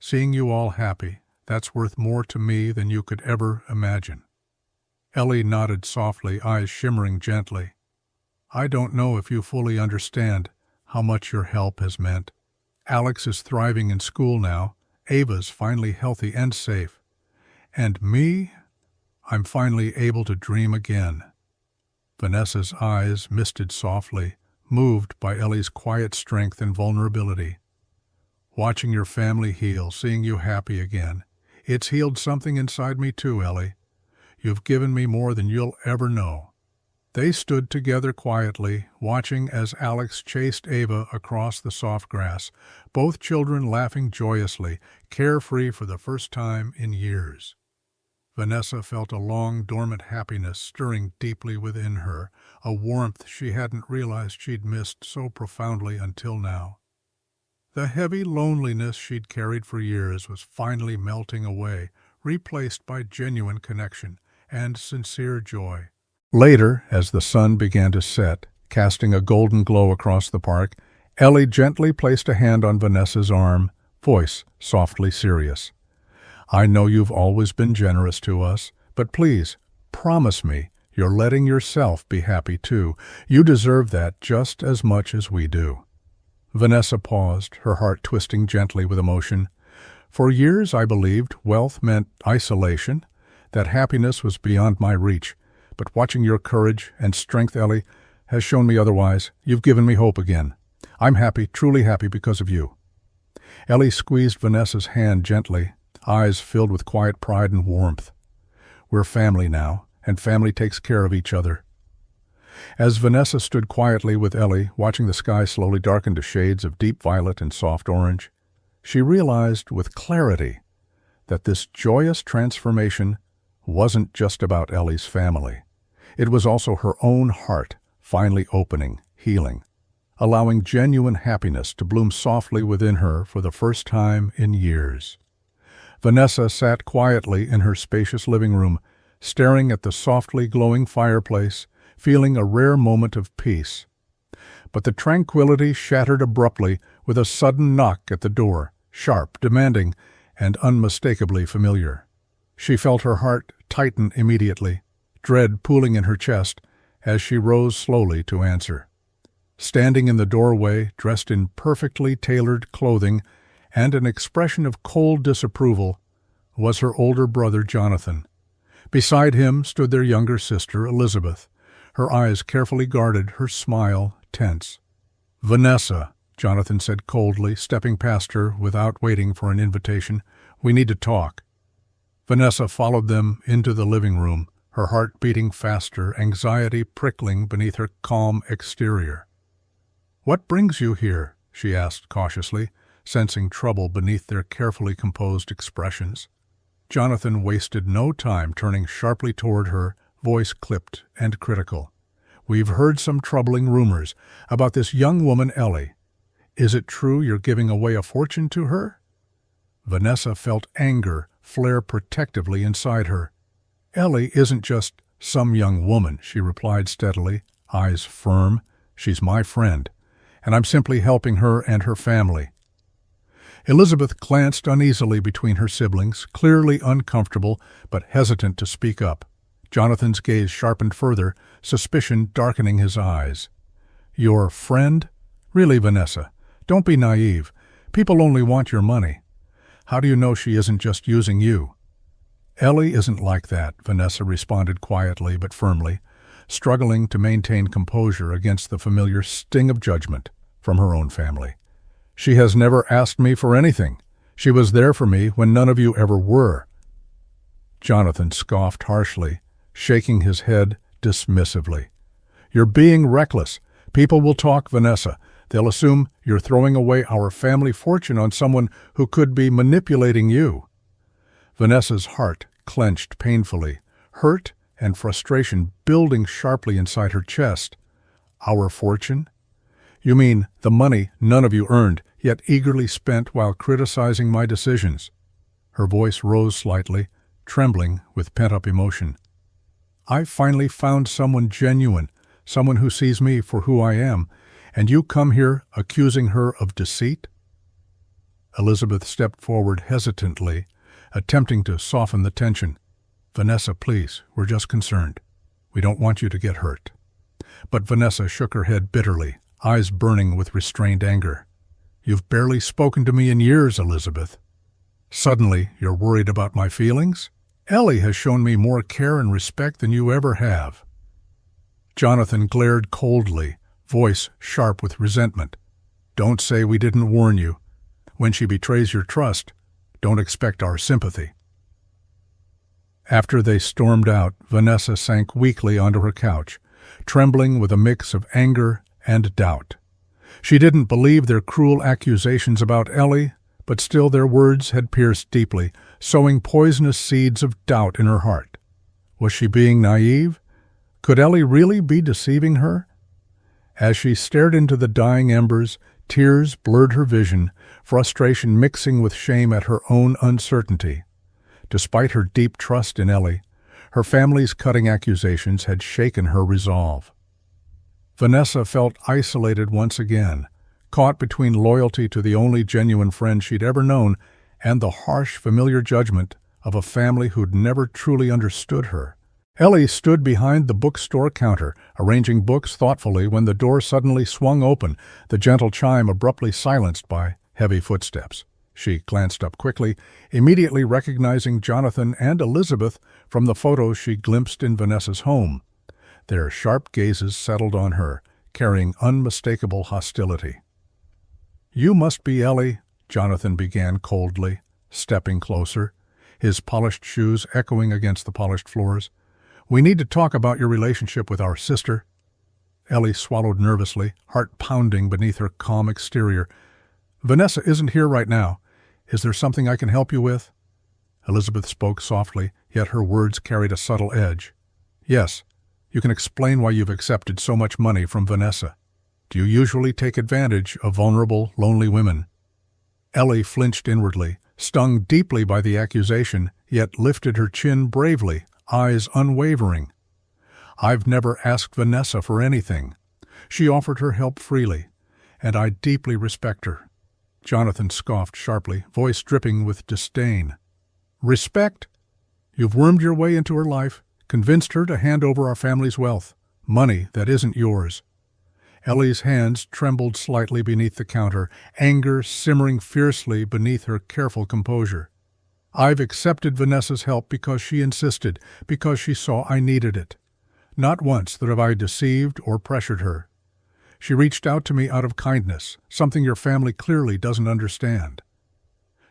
Seeing you all happy, that's worth more to me than you could ever imagine." Ellie nodded softly, eyes shimmering gently. "I don't know if you fully understand how much your help has meant. Alex is thriving in school now, Ava's finally healthy and safe. And me, I'm finally able to dream again." Vanessa's eyes misted softly, moved by Ellie's quiet strength and vulnerability. "Watching your family heal, seeing you happy again, it's healed something inside me too, Ellie. You've given me more than you'll ever know." They stood together quietly, watching as Alex chased Ava across the soft grass, both children laughing joyously, carefree for the first time in years. Vanessa felt a long, dormant happiness stirring deeply within her, a warmth she hadn't realized she'd missed so profoundly until now. The heavy loneliness she'd carried for years was finally melting away, replaced by genuine connection and sincere joy. Later, as the sun began to set, casting a golden glow across the park, Ellie gently placed a hand on Vanessa's arm, voice softly serious. "I know you've always been generous to us, but please, promise me you're letting yourself be happy too. You deserve that just as much as we do." Vanessa paused, her heart twisting gently with emotion. "For years I believed wealth meant isolation, that happiness was beyond my reach. But watching your courage and strength, Ellie, has shown me otherwise. You've given me hope again. I'm happy, truly happy because of you." Ellie squeezed Vanessa's hand gently, eyes filled with quiet pride and warmth. "We're family now, and family takes care of each other." As Vanessa stood quietly with Ellie, watching the sky slowly darken to shades of deep violet and soft orange, she realized with clarity that this joyous transformation wasn't just about Ellie's family. It was also her own heart finally opening, healing, allowing genuine happiness to bloom softly within her for the first time in years. Vanessa sat quietly in her spacious living room, staring at the softly glowing fireplace, feeling a rare moment of peace. But the tranquility shattered abruptly with a sudden knock at the door, sharp, demanding, and unmistakably familiar. She felt her heart tighten immediately, dread pooling in her chest as she rose slowly to answer. Standing in the doorway, dressed in perfectly tailored clothing and an expression of cold disapproval, was her older brother Jonathan. Beside him stood their younger sister Elizabeth, her eyes carefully guarded, her smile tense. "Vanessa," Jonathan said coldly, stepping past her without waiting for an invitation, "we need to talk." Vanessa followed them into the living room, her heart beating faster, anxiety prickling beneath her calm exterior. "What brings you here?" she asked cautiously, sensing trouble beneath their carefully composed expressions. Jonathan wasted no time turning sharply toward her, voice clipped and critical. "We've heard some troubling rumors about this young woman, Ellie. Is it true you're giving away a fortune to her?" Vanessa felt anger flare protectively inside her. "Ellie isn't just some young woman," she replied steadily, eyes firm. "She's my friend, and I'm simply helping her and her family." Elizabeth glanced uneasily between her siblings, clearly uncomfortable but hesitant to speak up. Jonathan's gaze sharpened further, suspicion darkening his eyes. "Your friend? Really, Vanessa, don't be naive. People only want your money. How do you know she isn't just using you?" "Ellie isn't like that," Vanessa responded quietly but firmly, struggling to maintain composure against the familiar sting of judgment from her own family. "She has never asked me for anything. She was there for me when none of you ever were." Jonathan scoffed harshly, shaking his head dismissively. You're being reckless. People will talk, Vanessa. They'll assume you're throwing away our family fortune on someone who could be manipulating you. Vanessa's heart clenched painfully, hurt and frustration building sharply inside her chest. Our fortune? You mean the money none of you earned, yet eagerly spent while criticizing my decisions? Her voice rose slightly, trembling with pent-up emotion. I finally found someone genuine, someone who sees me for who I am, and you come here accusing her of deceit? Elizabeth stepped forward hesitantly, attempting to soften the tension. Vanessa, please, we're just concerned. We don't want you to get hurt. But Vanessa shook her head bitterly, eyes burning with restrained anger. You've barely spoken to me in years, Elizabeth. Suddenly, you're worried about my feelings? Ellie has shown me more care and respect than you ever have. Jonathan glared coldly, voice sharp with resentment. Don't say we didn't warn you. When she betrays your trust, don't expect our sympathy. After they stormed out, Vanessa sank weakly onto her couch, trembling with a mix of anger and doubt. She didn't believe their cruel accusations about Ellie, but still their words had pierced deeply, sowing poisonous seeds of doubt in her heart. Was she being naive? Could Ellie really be deceiving her? As she stared into the dying embers, tears blurred her vision, frustration mixing with shame at her own uncertainty. Despite her deep trust in Ellie, her family's cutting accusations had shaken her resolve. Vanessa felt isolated once again, caught between loyalty to the only genuine friend she'd ever known and the harsh, familiar judgment of a family who'd never truly understood her. Ellie stood behind the bookstore counter, arranging books thoughtfully when the door suddenly swung open, the gentle chime abruptly silenced by heavy footsteps. She glanced up quickly, immediately recognizing Jonathan and Elizabeth from the photos she glimpsed in Vanessa's home. Their sharp gazes settled on her, carrying unmistakable hostility. You must be Ellie, Jonathan began coldly, stepping closer, his polished shoes echoing against the polished floors. We need to talk about your relationship with our sister. Ellie swallowed nervously, heart pounding beneath her calm exterior. Vanessa isn't here right now. Is there something I can help you with? Elizabeth spoke softly, yet her words carried a subtle edge. Yes, you can explain why you've accepted so much money from Vanessa. Do you usually take advantage of vulnerable, lonely women? Ellie flinched inwardly, stung deeply by the accusation, yet lifted her chin bravely, eyes unwavering. I've never asked Vanessa for anything. She offered her help freely, and I deeply respect her. Jonathan scoffed sharply, voice dripping with disdain. Respect? You've wormed your way into her life, convinced her to hand over our family's wealth, money that isn't yours. Ellie's hands trembled slightly beneath the counter, anger simmering fiercely beneath her careful composure. I've accepted Vanessa's help because she insisted, because she saw I needed it. Not once that have I deceived or pressured her. She reached out to me out of kindness, something your family clearly doesn't understand.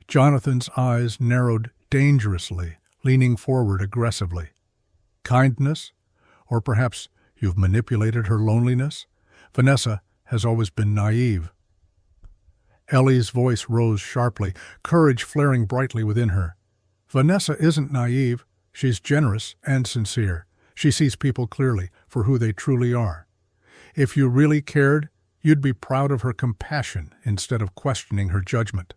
Jonathan's eyes narrowed dangerously, leaning forward aggressively. Kindness? Or perhaps you've manipulated her loneliness? Vanessa has always been naive. Ellie's voice rose sharply, courage flaring brightly within her. Vanessa isn't naive. She's generous and sincere. She sees people clearly for who they truly are. If you really cared, you'd be proud of her compassion instead of questioning her judgment.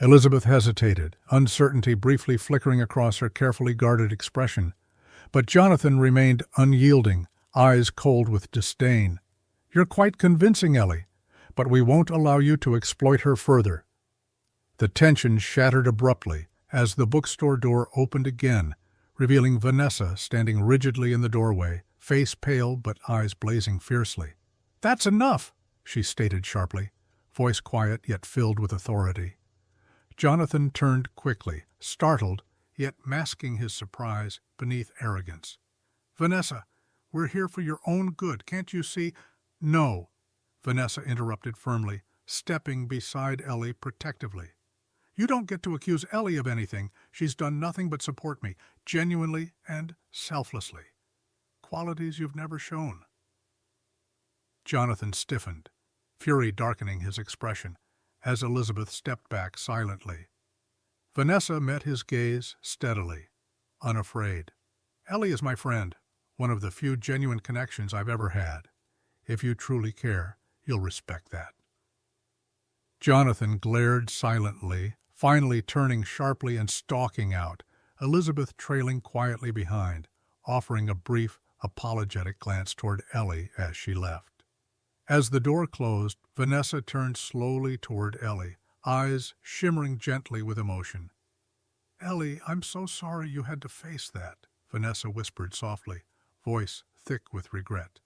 Elizabeth hesitated, uncertainty briefly flickering across her carefully guarded expression. But Jonathan remained unyielding, eyes cold with disdain. You're quite convincing, Ellie, but we won't allow you to exploit her further. The tension shattered abruptly as the bookstore door opened again, revealing Vanessa standing rigidly in the doorway, face pale but eyes blazing fiercely. That's enough, she stated sharply, voice quiet yet filled with authority. Jonathan turned quickly, startled, yet masking his surprise beneath arrogance. Vanessa, we're here for your own good, can't you see? No, Vanessa interrupted firmly, stepping beside Ellie protectively. You don't get to accuse Ellie of anything. She's done nothing but support me, genuinely and selflessly. Qualities you've never shown." Jonathan stiffened, fury darkening his expression, as Elizabeth stepped back silently. Vanessa met his gaze steadily, unafraid. "Ellie is my friend, one of the few genuine connections I've ever had. If you truly care, you'll respect that." Jonathan glared silently, finally turning sharply and stalking out, Elizabeth trailing quietly behind, offering a brief, apologetic glance toward Ellie as she left. As the door closed, Vanessa turned slowly toward Ellie, eyes shimmering gently with emotion. "Ellie, I'm so sorry you had to face that," Vanessa whispered softly, voice thick with regret.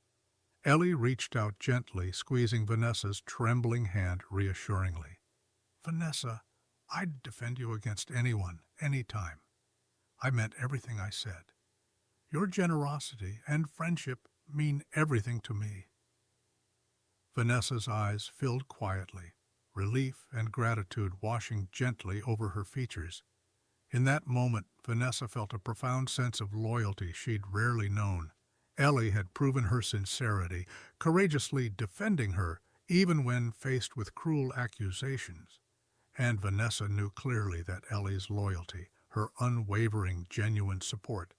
Ellie reached out gently, squeezing Vanessa's trembling hand reassuringly. "Vanessa, I'd defend you against anyone, anytime. I meant everything I said. Your generosity and friendship mean everything to me." Vanessa's eyes filled quietly, relief and gratitude washing gently over her features. In that moment, Vanessa felt a profound sense of loyalty she'd rarely known. Ellie had proven her sincerity, courageously defending her even when faced with cruel accusations. And Vanessa knew clearly that Ellie's loyalty, her unwavering, genuine support,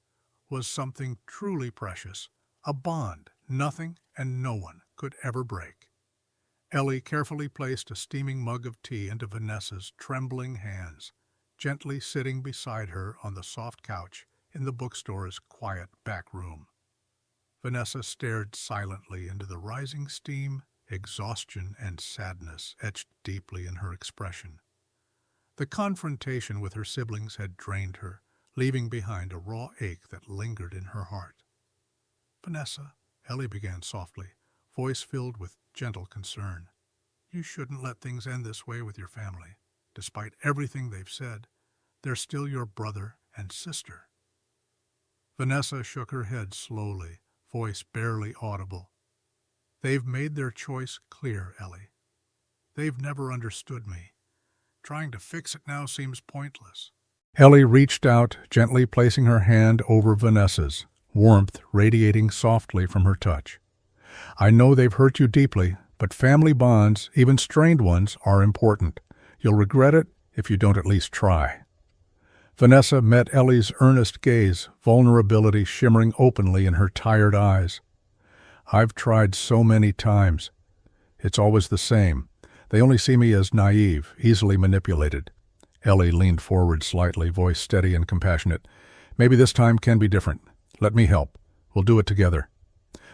was something truly precious, a bond nothing and no one could ever break. Ellie carefully placed a steaming mug of tea into Vanessa's trembling hands, gently sitting beside her on the soft couch in the bookstore's quiet back room. Vanessa stared silently into the rising steam, exhaustion and sadness etched deeply in her expression. The confrontation with her siblings had drained her, leaving behind a raw ache that lingered in her heart. "Vanessa," Ellie began softly, voice filled with gentle concern, "you shouldn't let things end this way with your family. Despite everything they've said, they're still your brother and sister." Vanessa shook her head slowly, voice barely audible. "They've made their choice clear, Ellie. They've never understood me. Trying to fix it now seems pointless." Ellie reached out, gently placing her hand over Vanessa's, warmth radiating softly from her touch. "I know they've hurt you deeply, but family bonds, even strained ones, are important. You'll regret it if you don't at least try." Vanessa met Ellie's earnest gaze, vulnerability shimmering openly in her tired eyes. "I've tried so many times. It's always the same. They only see me as naive, easily manipulated." Ellie leaned forward slightly, voice steady and compassionate. "Maybe this time can be different. Let me help. We'll do it together."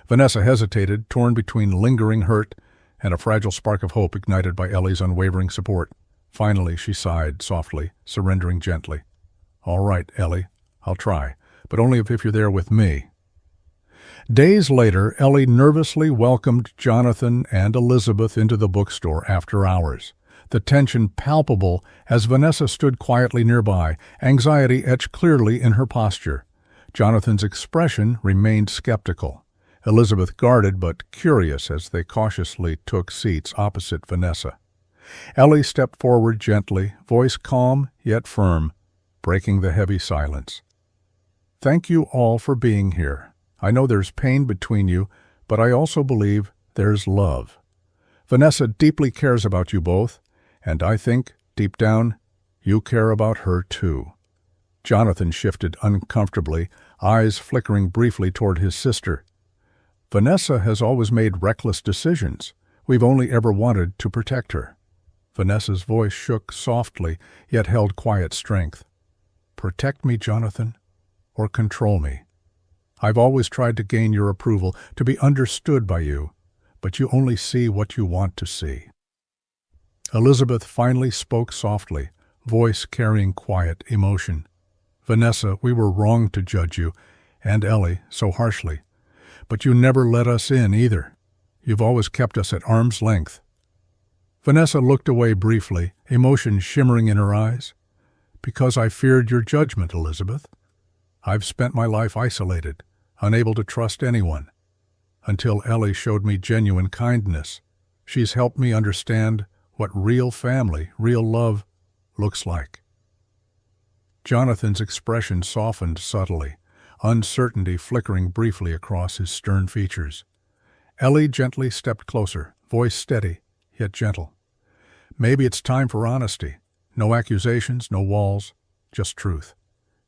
Vanessa hesitated, torn between lingering hurt and a fragile spark of hope ignited by Ellie's unwavering support. Finally, she sighed softly, surrendering gently. "All right, Ellie, I'll try, but only if you're there with me." Days later, Ellie nervously welcomed Jonathan and Elizabeth into the bookstore after hours, the tension palpable as Vanessa stood quietly nearby, anxiety etched clearly in her posture. Jonathan's expression remained skeptical. Elizabeth guarded but curious as they cautiously took seats opposite Vanessa. Ellie stepped forward gently, voice calm yet firm, breaking the heavy silence. "Thank you all for being here. I know there's pain between you, but I also believe there's love. Vanessa deeply cares about you both, and I think, deep down, you care about her too." Jonathan shifted uncomfortably, eyes flickering briefly toward his sister. "Vanessa has always made reckless decisions. We've only ever wanted to protect her." Vanessa's voice shook softly, yet held quiet strength. "Protect me, Jonathan, or control me. I've always tried to gain your approval, to be understood by you, but you only see what you want to see." Elizabeth finally spoke softly, voice carrying quiet emotion. "Vanessa, we were wrong to judge you, and Ellie, so harshly. But you never let us in either. You've always kept us at arm's length." Vanessa looked away briefly, emotion shimmering in her eyes. "Because I feared your judgment, Elizabeth. I've spent my life isolated, unable to trust anyone, until Ellie showed me genuine kindness. She's helped me understand what real family, real love, looks like. Jonathan's expression softened subtly, uncertainty flickering briefly across his stern features. Ellie gently stepped closer, voice steady, yet gentle. Maybe it's time for honesty. No accusations, no walls, just truth.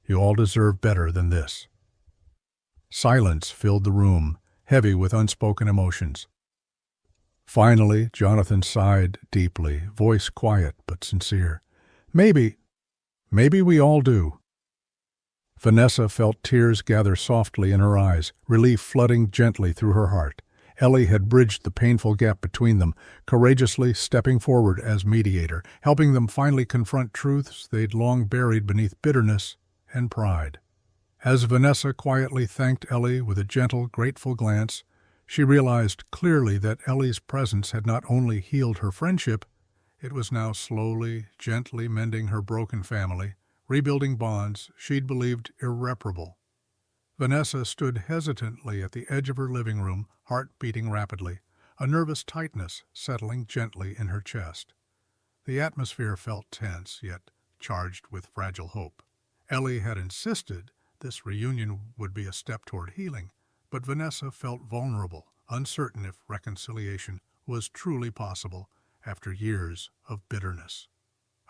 You all deserve better than this. Silence filled the room, heavy with unspoken emotions. Finally, Jonathan sighed deeply, voice quiet but sincere. Maybe we all do. Vanessa felt tears gather softly in her eyes, relief flooding gently through her heart. Ellie had bridged the painful gap between them, courageously stepping forward as mediator, helping them finally confront truths they'd long buried beneath bitterness and pride. As Vanessa quietly thanked Ellie with a gentle, grateful glance, she realized clearly that Ellie's presence had not only healed her friendship, it was now slowly, gently mending her broken family, rebuilding bonds she'd believed irreparable. Vanessa stood hesitantly at the edge of her living room, heart beating rapidly, a nervous tightness settling gently in her chest. The atmosphere felt tense, yet charged with fragile hope. Ellie had insisted this reunion would be a step toward healing, but Vanessa felt vulnerable, uncertain if reconciliation was truly possible after years of bitterness.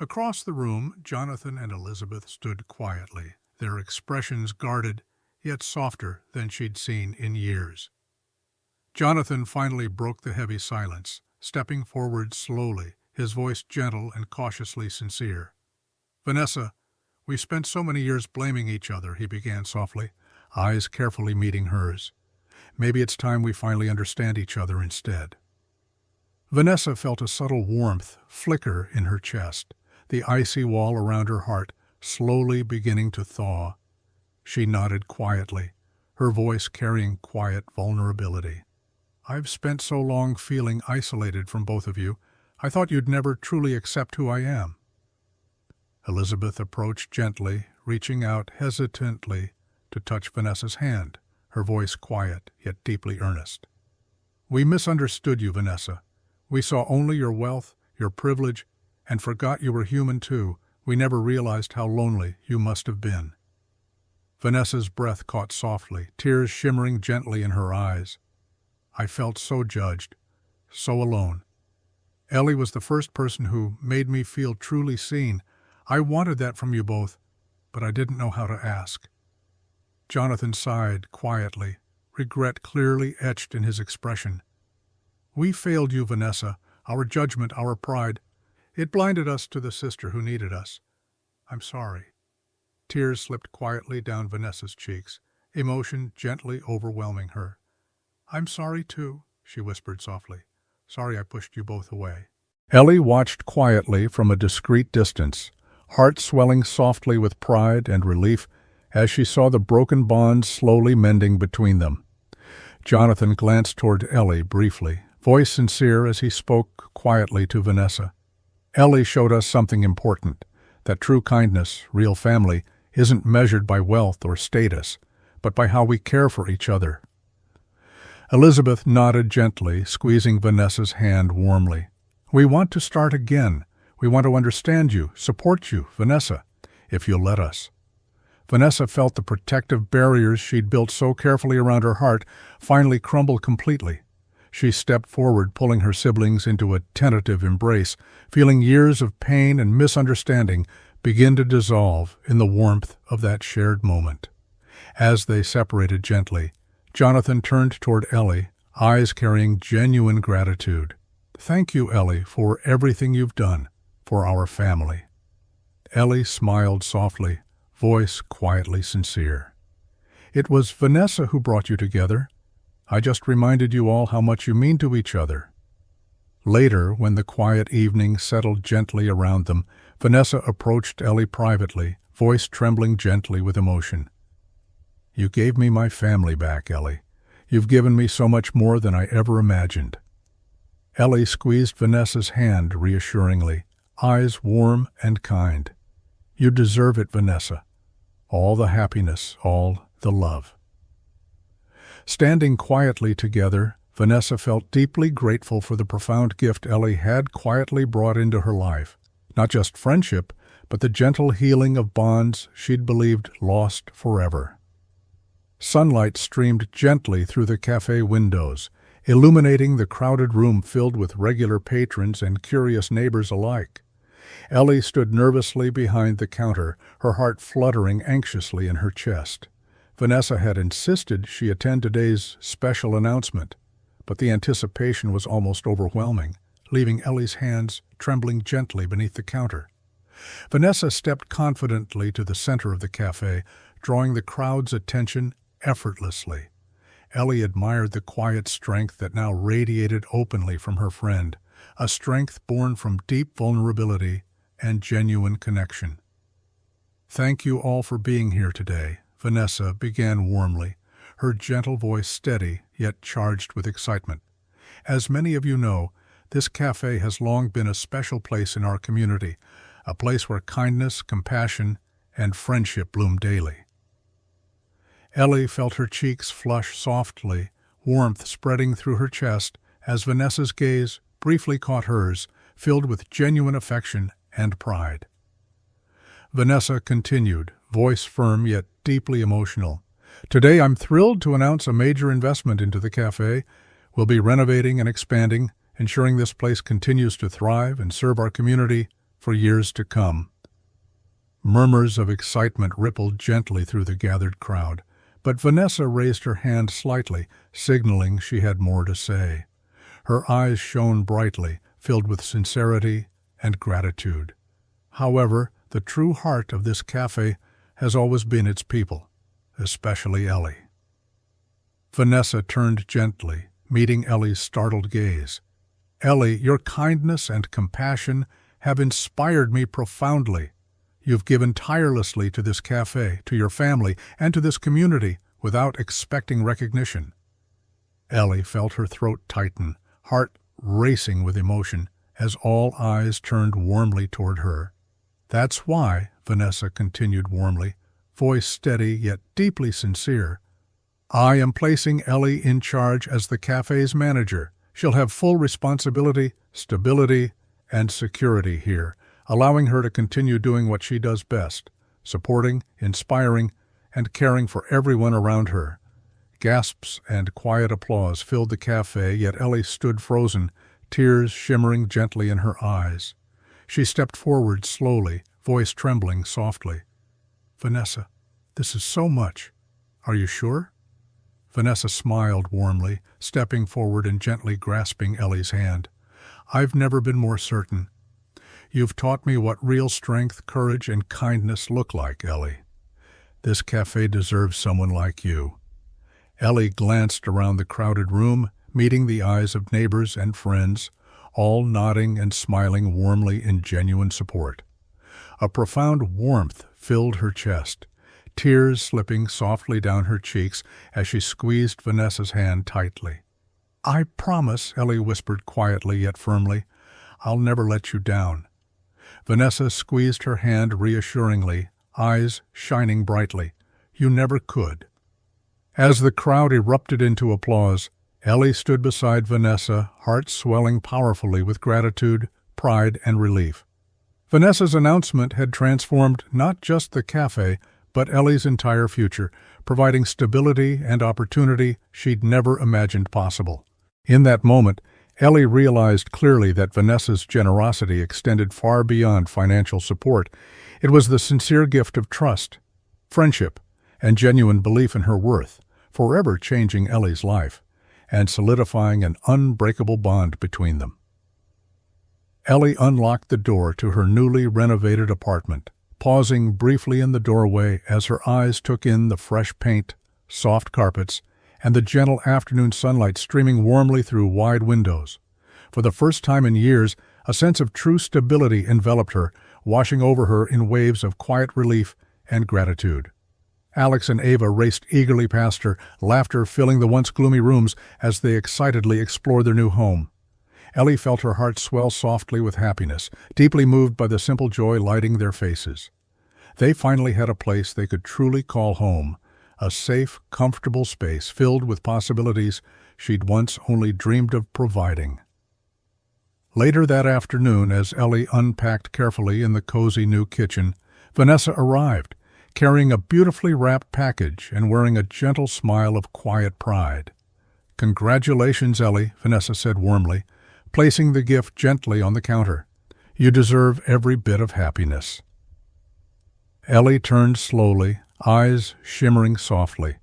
Across the room, Jonathan and Elizabeth stood quietly, their expressions guarded, yet softer than she'd seen in years. Jonathan finally broke the heavy silence, stepping forward slowly, his voice gentle and cautiously sincere. "Vanessa, we've spent so many years blaming each other," he began softly, eyes carefully meeting hers. "Maybe it's time we finally understand each other instead." Vanessa felt a subtle warmth flicker in her chest, the icy wall around her heart slowly beginning to thaw. She nodded quietly, her voice carrying quiet vulnerability. "I've spent so long feeling isolated from both of you, I thought you'd never truly accept who I am." Elizabeth approached gently, reaching out hesitantly to touch Vanessa's hand, her voice quiet yet deeply earnest. "We misunderstood you, Vanessa. We saw only your wealth, your privilege, and forgot you were human too. We never realized how lonely you must have been." Vanessa's breath caught softly, tears shimmering gently in her eyes. "I felt so judged, so alone. Ellie was the first person who made me feel truly seen. I wanted that from you both, but I didn't know how to ask." Jonathan sighed quietly, regret clearly etched in his expression. "We failed you, Vanessa, our judgment, our pride. It blinded us to the sister who needed us. I'm sorry." Tears slipped quietly down Vanessa's cheeks, emotion gently overwhelming her. "I'm sorry too," she whispered softly. "Sorry I pushed you both away." Ellie watched quietly from a discreet distance, heart swelling softly with pride and relief as she saw the broken bonds slowly mending between them. Jonathan glanced toward Ellie briefly, voice sincere as he spoke quietly to Vanessa. "Ellie showed us something important, that true kindness, real family, isn't measured by wealth or status, but by how we care for each other." Elizabeth nodded gently, squeezing Vanessa's hand warmly. "We want to start again. We want to understand you, support you, Vanessa, if you'll let us." Vanessa felt the protective barriers she'd built so carefully around her heart finally crumble completely. She stepped forward, pulling her siblings into a tentative embrace, feeling years of pain and misunderstanding begin to dissolve in the warmth of that shared moment. As they separated gently, Jonathan turned toward Ellie, eyes carrying genuine gratitude. "Thank you, Ellie, for everything you've done for our family." Ellie smiled softly, voice quietly sincere. "It was Vanessa who brought you together. I just reminded you all how much you mean to each other." Later, when the quiet evening settled gently around them, Vanessa approached Ellie privately, voice trembling gently with emotion. "You gave me my family back, Ellie. You've given me so much more than I ever imagined." Ellie squeezed Vanessa's hand reassuringly, eyes warm and kind. "You deserve it, Vanessa. All the happiness, all the love." Standing quietly together, Vanessa felt deeply grateful for the profound gift Ellie had quietly brought into her life. Not just friendship, but the gentle healing of bonds she'd believed lost forever. Sunlight streamed gently through the cafe windows, illuminating the crowded room filled with regular patrons and curious neighbors alike. Ellie stood nervously behind the counter, her heart fluttering anxiously in her chest. Vanessa had insisted she attend today's special announcement, but the anticipation was almost overwhelming, leaving Ellie's hands trembling gently beneath the counter. Vanessa stepped confidently to the center of the cafe, drawing the crowd's attention effortlessly. Ellie admired the quiet strength that now radiated openly from her friend, a strength born from deep vulnerability and genuine connection. "Thank you all for being here today," Vanessa began warmly, her gentle voice steady yet charged with excitement. "As many of you know, this cafe has long been a special place in our community, a place where kindness, compassion, and friendship bloom daily." Ellie felt her cheeks flush softly, warmth spreading through her chest as Vanessa's gaze briefly caught hers, filled with genuine affection and pride. Vanessa continued, voice firm yet deeply emotional. "Today I'm thrilled to announce a major investment into the cafe. We'll be renovating and expanding, ensuring this place continues to thrive and serve our community for years to come." Murmurs of excitement rippled gently through the gathered crowd, but Vanessa raised her hand slightly, signaling she had more to say. Her eyes shone brightly, filled with sincerity and gratitude. However, the true heart of this cafe has always been its people, especially Ellie. Vanessa turned gently, meeting Ellie's startled gaze. "Ellie, your kindness and compassion have inspired me profoundly. You've given tirelessly to this cafe, to your family, and to this community without expecting recognition." Ellie felt her throat tighten, heart racing with emotion, as all eyes turned warmly toward her. "That's why," Vanessa continued warmly, voice steady yet deeply sincere, "I am placing Ellie in charge as the cafe's manager. She'll have full responsibility, stability, and security here, allowing her to continue doing what she does best, supporting, inspiring, and caring for everyone around her." Gasps and quiet applause filled the cafe, yet Ellie stood frozen, tears shimmering gently in her eyes. She stepped forward slowly, voice trembling softly. "Vanessa, this is so much. Are you sure?" Vanessa smiled warmly, stepping forward and gently grasping Ellie's hand. "I've never been more certain. You've taught me what real strength, courage, and kindness look like, Ellie. This cafe deserves someone like you." Ellie glanced around the crowded room, meeting the eyes of neighbors and friends, all nodding and smiling warmly in genuine support. A profound warmth filled her chest, tears slipping softly down her cheeks as she squeezed Vanessa's hand tightly. "I promise," Ellie whispered quietly yet firmly, "I'll never let you down." Vanessa squeezed her hand reassuringly, eyes shining brightly. "You never could." As the crowd erupted into applause, Ellie stood beside Vanessa, heart swelling powerfully with gratitude, pride, and relief. Vanessa's announcement had transformed not just the cafe, but Ellie's entire future, providing stability and opportunity she'd never imagined possible. In that moment, Ellie realized clearly that Vanessa's generosity extended far beyond financial support. It was the sincere gift of trust, friendship, and genuine belief in her worth, forever changing Ellie's life and solidifying an unbreakable bond between them. Ellie unlocked the door to her newly renovated apartment, pausing briefly in the doorway as her eyes took in the fresh paint, soft carpets, and the gentle afternoon sunlight streaming warmly through wide windows. For the first time in years, a sense of true stability enveloped her, washing over her in waves of quiet relief and gratitude. Alex and Ava raced eagerly past her, laughter filling the once gloomy rooms as they excitedly explored their new home. Ellie felt her heart swell softly with happiness, deeply moved by the simple joy lighting their faces. They finally had a place they could truly call home, a safe, comfortable space filled with possibilities she'd once only dreamed of providing. Later that afternoon, as Ellie unpacked carefully in the cozy new kitchen, Vanessa arrived, carrying a beautifully wrapped package and wearing a gentle smile of quiet pride. "Congratulations, Ellie," Vanessa said warmly, placing the gift gently on the counter. "You deserve every bit of happiness." Ellie turned slowly, eyes shimmering softly.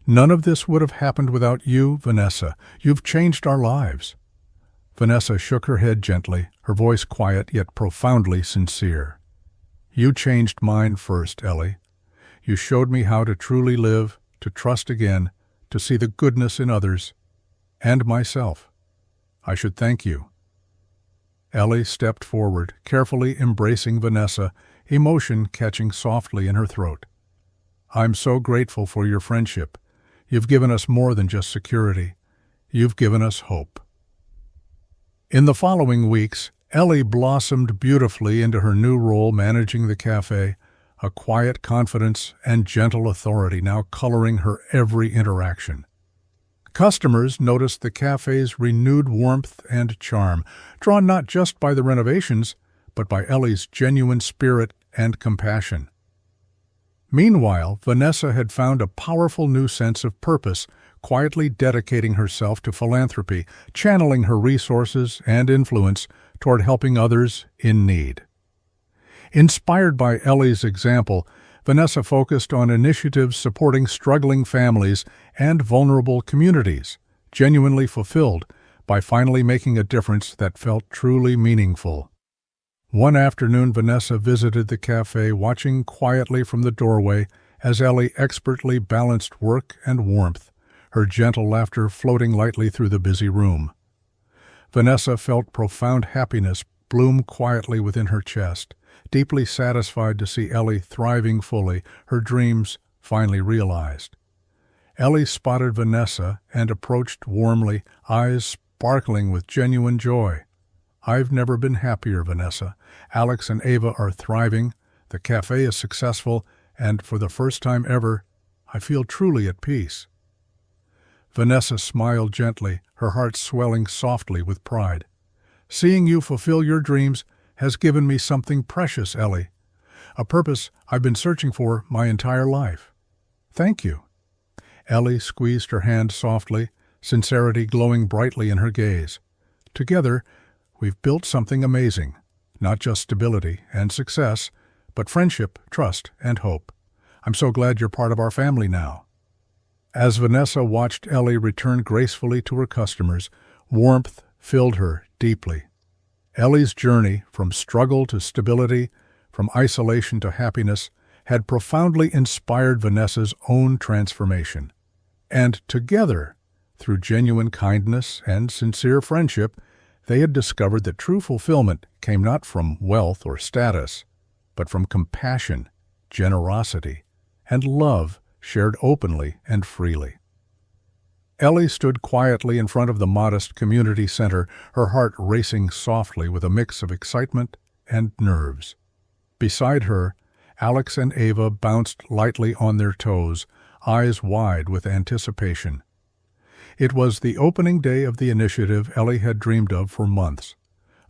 "None of this would have happened without you, Vanessa. You've changed our lives." Vanessa shook her head gently, her voice quiet yet profoundly sincere. "You changed mine first, Ellie. You showed me how to truly live, to trust again, to see the goodness in others, and myself. I should thank you." Ellie stepped forward, carefully embracing Vanessa, emotion catching softly in her throat. "I'm so grateful for your friendship. You've given us more than just security. You've given us hope." In the following weeks, Ellie blossomed beautifully into her new role managing the cafe, a quiet confidence and gentle authority now coloring her every interaction. Customers noticed the cafe's renewed warmth and charm, drawn not just by the renovations, but by Ellie's genuine spirit and compassion. Meanwhile, Vanessa had found a powerful new sense of purpose, quietly dedicating herself to philanthropy, channeling her resources and influence toward helping others in need. Inspired by Ellie's example, Vanessa focused on initiatives supporting struggling families and vulnerable communities, genuinely fulfilled by finally making a difference that felt truly meaningful. One afternoon, Vanessa visited the cafe, watching quietly from the doorway as Ellie expertly balanced work and warmth, her gentle laughter floating lightly through the busy room. Vanessa felt profound happiness bloom quietly within her chest, deeply satisfied to see Ellie thriving fully, her dreams finally realized. Ellie spotted Vanessa and approached warmly, eyes sparkling with genuine joy. "I've never been happier, Vanessa. Alex and Ava are thriving, the cafe is successful, and for the first time ever, I feel truly at peace." Vanessa smiled gently, her heart swelling softly with pride. "Seeing you fulfill your dreams has given me something precious, Ellie. A purpose I've been searching for my entire life. Thank you." Ellie squeezed her hand softly, sincerity glowing brightly in her gaze. "Together, we've built something amazing. Not just stability and success, but friendship, trust, and hope. I'm so glad you're part of our family now." As Vanessa watched Ellie return gracefully to her customers, warmth filled her deeply. Ellie's journey from struggle to stability, from isolation to happiness, had profoundly inspired Vanessa's own transformation. And together, through genuine kindness and sincere friendship, they had discovered that true fulfillment came not from wealth or status, but from compassion, generosity, and love shared openly and freely. Ellie stood quietly in front of the modest community center, her heart racing softly with a mix of excitement and nerves. Beside her, Alex and Ava bounced lightly on their toes, eyes wide with anticipation. It was the opening day of the initiative Ellie had dreamed of for months,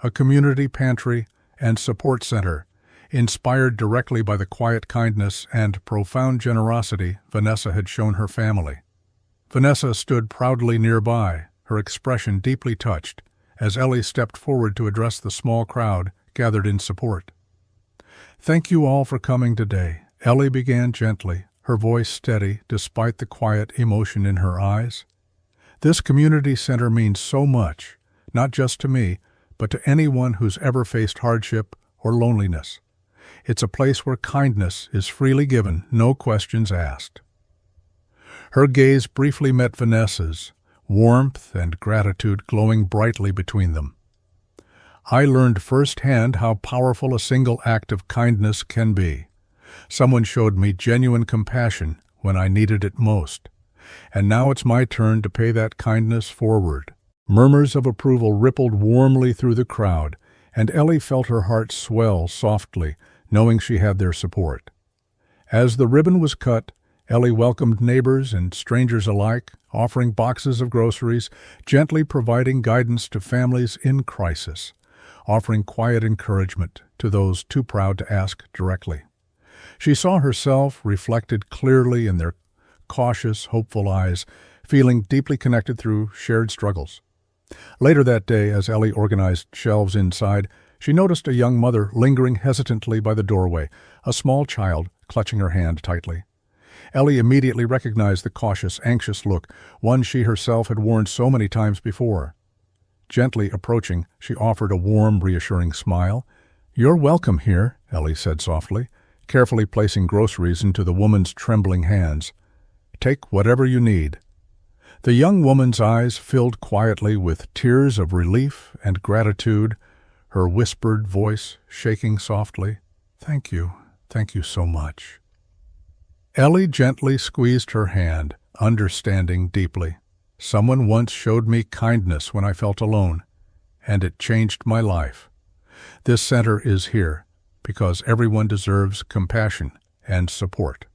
a community pantry and support center, inspired directly by the quiet kindness and profound generosity Vanessa had shown her family. Vanessa stood proudly nearby, her expression deeply touched, as Ellie stepped forward to address the small crowd gathered in support. "Thank you all for coming today," Ellie began gently, her voice steady despite the quiet emotion in her eyes. "This community center means so much, not just to me, but to anyone who's ever faced hardship or loneliness. It's a place where kindness is freely given, no questions asked." Her gaze briefly met Vanessa's, warmth and gratitude glowing brightly between them. "I learned firsthand how powerful a single act of kindness can be. Someone showed me genuine compassion when I needed it most. And now it's my turn to pay that kindness forward." Murmurs of approval rippled warmly through the crowd, and Ellie felt her heart swell softly, knowing she had their support. As the ribbon was cut, Ellie welcomed neighbors and strangers alike, offering boxes of groceries, gently providing guidance to families in crisis, offering quiet encouragement to those too proud to ask directly. She saw herself reflected clearly in their cautious, hopeful eyes, feeling deeply connected through shared struggles. Later that day, as Ellie organized shelves inside, she noticed a young mother lingering hesitantly by the doorway, a small child clutching her hand tightly. Ellie immediately recognized the cautious, anxious look, one she herself had worn so many times before. Gently approaching, she offered a warm, reassuring smile. "You're welcome here," Ellie said softly, carefully placing groceries into the woman's trembling hands. "Take whatever you need." The young woman's eyes filled quietly with tears of relief and gratitude, her whispered voice shaking softly. Thank you so much." Ellie gently squeezed her hand, understanding deeply. "Someone once showed me kindness when I felt alone, and it changed my life. This center is here because everyone deserves compassion and support."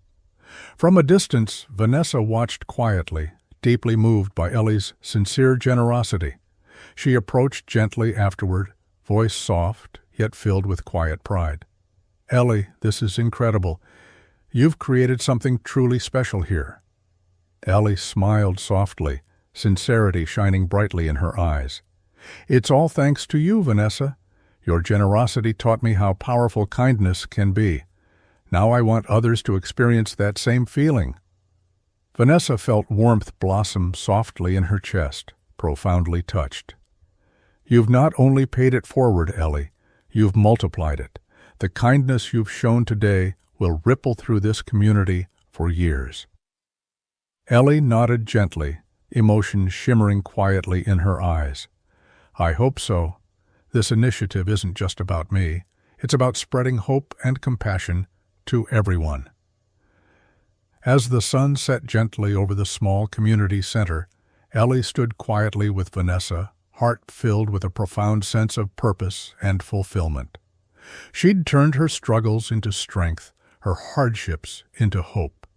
From a distance, Vanessa watched quietly, deeply moved by Ellie's sincere generosity. She approached gently afterward, voice soft, yet filled with quiet pride. "Ellie, this is incredible. You've created something truly special here." Ellie smiled softly, sincerity shining brightly in her eyes. "It's all thanks to you, Vanessa. Your generosity taught me how powerful kindness can be. Now I want others to experience that same feeling." Vanessa felt warmth blossom softly in her chest, profoundly touched. "You've not only paid it forward, Ellie, you've multiplied it. The kindness you've shown today will ripple through this community for years." Ellie nodded gently, emotion shimmering quietly in her eyes. "I hope so. This initiative isn't just about me. It's about spreading hope and compassion to everyone." As the sun set gently over the small community center, Ellie stood quietly with Vanessa, heart filled with a profound sense of purpose and fulfillment. She'd turned her struggles into strength, her hardships into hope,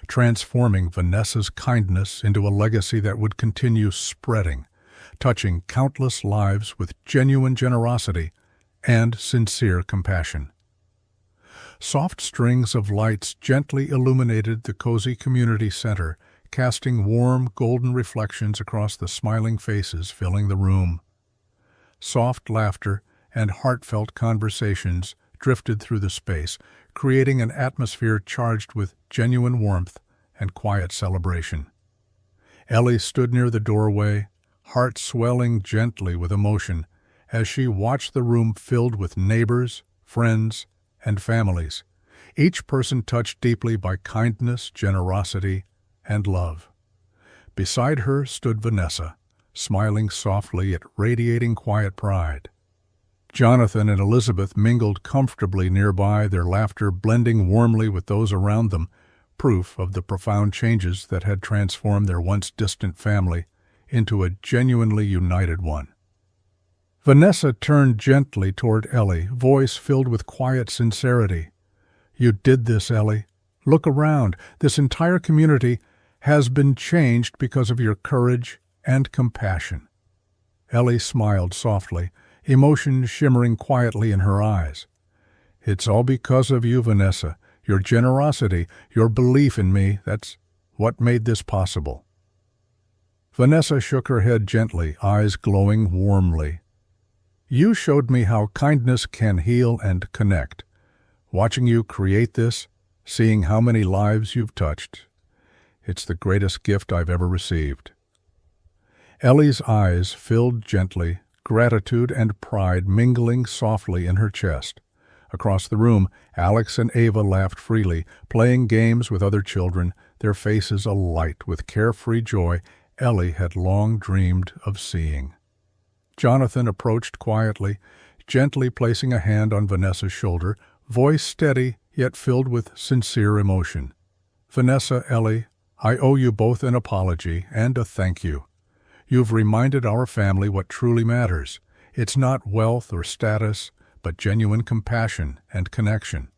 transforming Vanessa's kindness into a legacy that would continue spreading, touching countless lives with genuine generosity and sincere compassion. Soft strings of lights gently illuminated the cozy community center, casting warm, golden reflections across the smiling faces filling the room. Soft laughter and heartfelt conversations drifted through the space, creating an atmosphere charged with genuine warmth and quiet celebration. Ellie stood near the doorway, heart swelling gently with emotion, as she watched the room filled with neighbors, friends, and families, each person touched deeply by kindness, generosity, and love. Beside her stood Vanessa, smiling softly yet radiating quiet pride. Jonathan and Elizabeth mingled comfortably nearby, their laughter blending warmly with those around them, proof of the profound changes that had transformed their once distant family into a genuinely united one. Vanessa turned gently toward Ellie, voice filled with quiet sincerity. "You did this, Ellie. Look around. This entire community has been changed because of your courage and compassion." Ellie smiled softly, emotion shimmering quietly in her eyes. "It's all because of you, Vanessa. Your generosity, your belief in me, that's what made this possible." Vanessa shook her head gently, eyes glowing warmly. "You showed me how kindness can heal and connect. Watching you create this, seeing how many lives you've touched, it's the greatest gift I've ever received." Ellie's eyes filled gently, gratitude and pride mingling softly in her chest. Across the room, Alex and Ava laughed freely, playing games with other children, their faces alight with carefree joy Ellie had long dreamed of seeing. Jonathan approached quietly, gently placing a hand on Vanessa's shoulder, voice steady yet filled with sincere emotion. "Vanessa, Ellie, I owe you both an apology and a thank you. You've reminded our family what truly matters. It's not wealth or status, but genuine compassion and connection."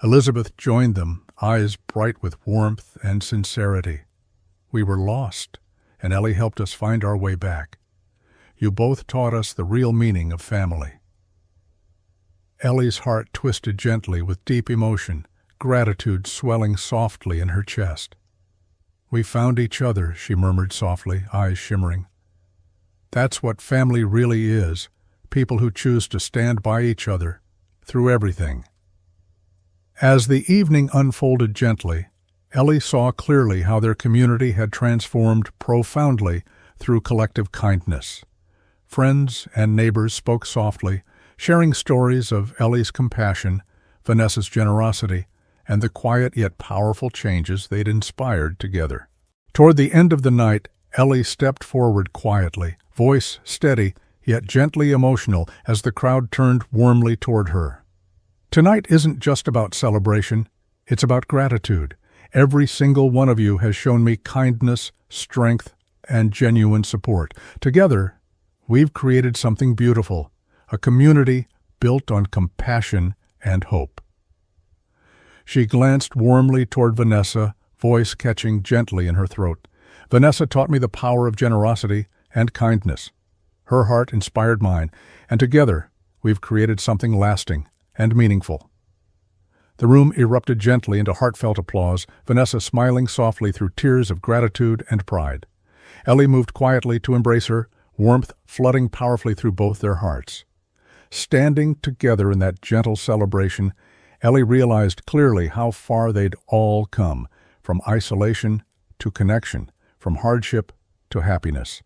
Elizabeth joined them, eyes bright with warmth and sincerity. "We were lost, and Ellie helped us find our way back. You both taught us the real meaning of family." Ellie's heart twisted gently with deep emotion, gratitude swelling softly in her chest. "We found each other," she murmured softly, eyes shimmering. "That's what family really is, people who choose to stand by each other, through everything." As the evening unfolded gently, Ellie saw clearly how their community had transformed profoundly through collective kindness. Friends and neighbors spoke softly, sharing stories of Ellie's compassion, Vanessa's generosity, and the quiet yet powerful changes they'd inspired together. Toward the end of the night, Ellie stepped forward quietly, voice steady yet gently emotional as the crowd turned warmly toward her. "Tonight isn't just about celebration, it's about gratitude. Every single one of you has shown me kindness, strength, and genuine support. Together, we've created something beautiful, a community built on compassion and hope." She glanced warmly toward Vanessa, voice catching gently in her throat. "Vanessa taught me the power of generosity and kindness. Her heart inspired mine, and together we've created something lasting and meaningful." The room erupted gently into heartfelt applause, Vanessa smiling softly through tears of gratitude and pride. Ellie moved quietly to embrace her, warmth flooding powerfully through both their hearts. Standing together in that gentle celebration, Ellie realized clearly how far they'd all come, from isolation to connection, from hardship to happiness.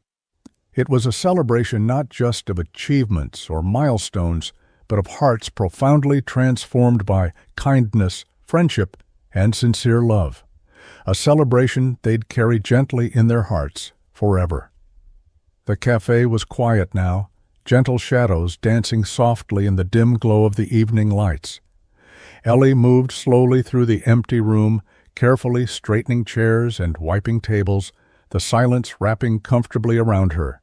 It was a celebration not just of achievements or milestones, but of hearts profoundly transformed by kindness, friendship, and sincere love. A celebration they'd carry gently in their hearts forever. The cafe was quiet now, gentle shadows dancing softly in the dim glow of the evening lights. Ellie moved slowly through the empty room, carefully straightening chairs and wiping tables, the silence wrapping comfortably around her.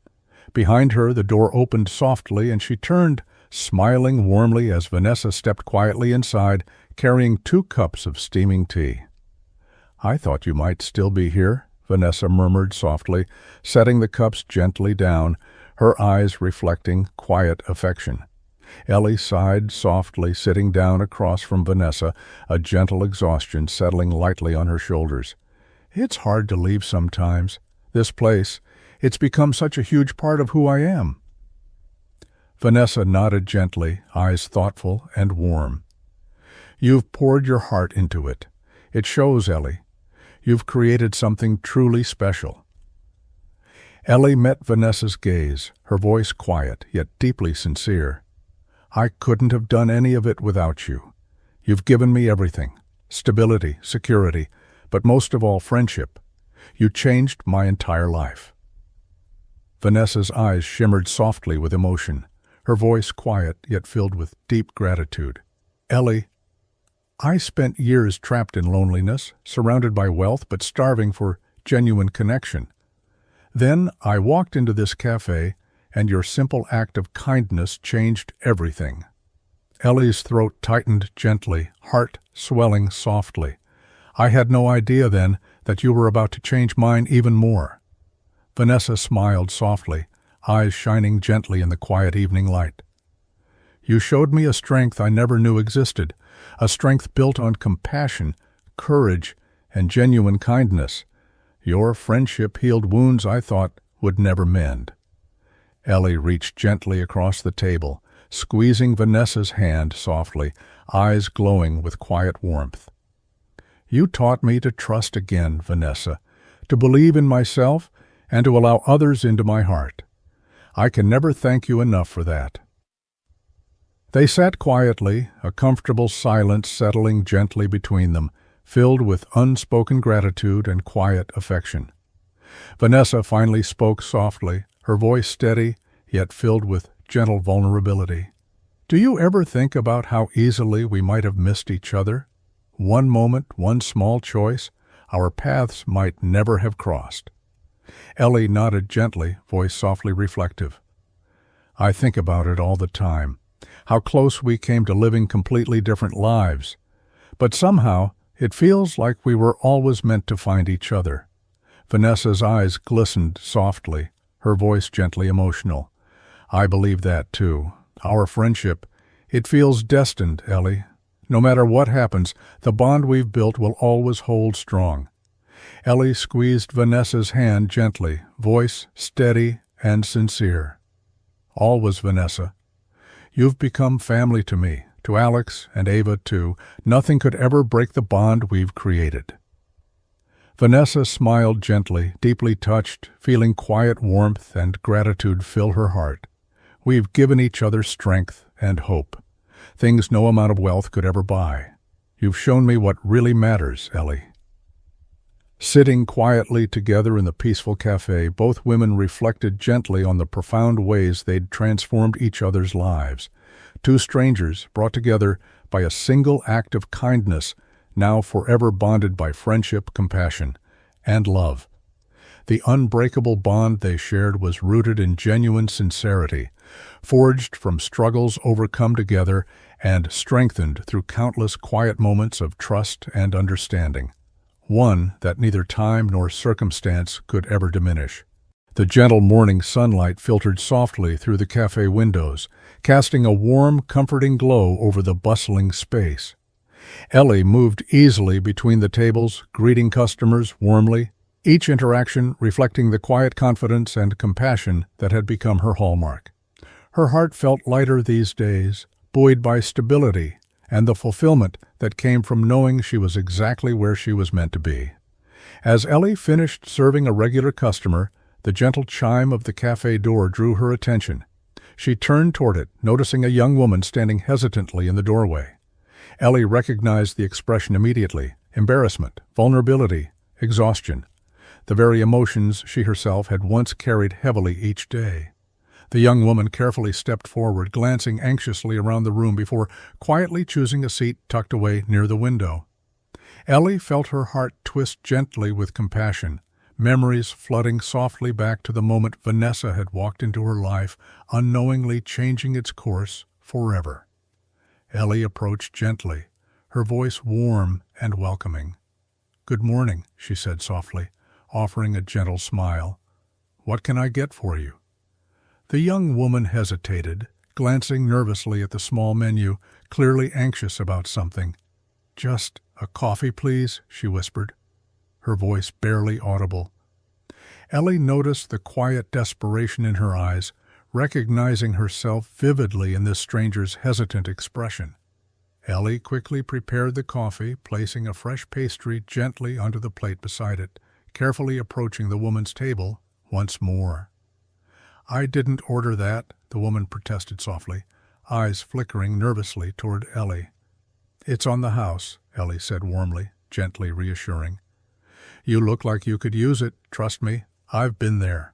Behind her, the door opened softly, and she turned, smiling warmly as Vanessa stepped quietly inside, carrying 2 cups of steaming tea. "I thought you might still be here," Vanessa murmured softly, setting the cups gently down, her eyes reflecting quiet affection. Ellie sighed softly, sitting down across from Vanessa, a gentle exhaustion settling lightly on her shoulders. "It's hard to leave sometimes. This place, it's become such a huge part of who I am." Vanessa nodded gently, eyes thoughtful and warm. "You've poured your heart into it. It shows, Ellie. You've created something truly special." Ellie met Vanessa's gaze, her voice quiet, yet deeply sincere. "I couldn't have done any of it without you. You've given me everything, stability, security, but most of all friendship. You changed my entire life." Vanessa's eyes shimmered softly with emotion, her voice quiet yet filled with deep gratitude. "Ellie, I spent years trapped in loneliness, surrounded by wealth but starving for genuine connection. Then I walked into this cafe, and your simple act of kindness changed everything." Ellie's throat tightened gently, heart swelling softly. "I had no idea then that you were about to change mine even more." Vanessa smiled softly, eyes shining gently in the quiet evening light. "You showed me a strength I never knew existed, a strength built on compassion, courage, and genuine kindness. Your friendship healed wounds I thought would never mend." Ellie reached gently across the table, squeezing Vanessa's hand softly, eyes glowing with quiet warmth. "You taught me to trust again, Vanessa, to believe in myself and to allow others into my heart. I can never thank you enough for that." They sat quietly, a comfortable silence settling gently between them, filled with unspoken gratitude and quiet affection. Vanessa finally spoke softly, her voice steady, yet filled with gentle vulnerability. "Do you ever think about how easily we might have missed each other? One moment, one small choice, our paths might never have crossed." Ellie nodded gently, voice softly reflective. "I think about it all the time, how close we came to living completely different lives. But somehow, it feels like we were always meant to find each other." Vanessa's eyes glistened softly, her voice gently emotional. I believe that, too. Our friendship, it feels destined, Ellie. No matter what happens, the bond we've built will always hold strong. Ellie squeezed Vanessa's hand gently, voice steady and sincere. Always, Vanessa. You've become family to me, to Alex and Ava too. Nothing could ever break the bond we've created. Vanessa smiled gently, deeply touched, feeling quiet warmth and gratitude fill her heart. We've given each other strength and hope, things no amount of wealth could ever buy. You've shown me what really matters, Ellie. Sitting quietly together in the peaceful cafe, both women reflected gently on the profound ways they'd transformed each other's lives. Two strangers brought together by a single act of kindness, now forever bonded by friendship, compassion, and love. The unbreakable bond they shared was rooted in genuine sincerity, forged from struggles overcome together and strengthened through countless quiet moments of trust and understanding. One that neither time nor circumstance could ever diminish. The gentle morning sunlight filtered softly through the cafe windows, casting a warm, comforting glow over the bustling space. Ellie moved easily between the tables, greeting customers warmly, each interaction reflecting the quiet confidence and compassion that had become her hallmark. Her heart felt lighter these days, buoyed by stability and the fulfillment that came from knowing she was exactly where she was meant to be. As Ellie finished serving a regular customer, the gentle chime of the cafe door drew her attention. She turned toward it, noticing a young woman standing hesitantly in the doorway. Ellie recognized the expression immediately: embarrassment, vulnerability, exhaustion, the very emotions she herself had once carried heavily each day. The young woman carefully stepped forward, glancing anxiously around the room before quietly choosing a seat tucked away near the window. Ellie felt her heart twist gently with compassion, memories flooding softly back to the moment Vanessa had walked into her life, unknowingly changing its course forever. Ellie approached gently, her voice warm and welcoming. "Good morning," she said softly, offering a gentle smile. "What can I get for you?" The young woman hesitated, glancing nervously at the small menu, clearly anxious about something. "Just a coffee, please," she whispered, her voice barely audible. Ellie noticed the quiet desperation in her eyes, recognizing herself vividly in this stranger's hesitant expression. Ellie quickly prepared the coffee, placing a fresh pastry gently onto the plate beside it, carefully approaching the woman's table once more. "I didn't order that," the woman protested softly, eyes flickering nervously toward Ellie. "It's on the house," Ellie said warmly, gently reassuring. "You look like you could use it, trust me, I've been there."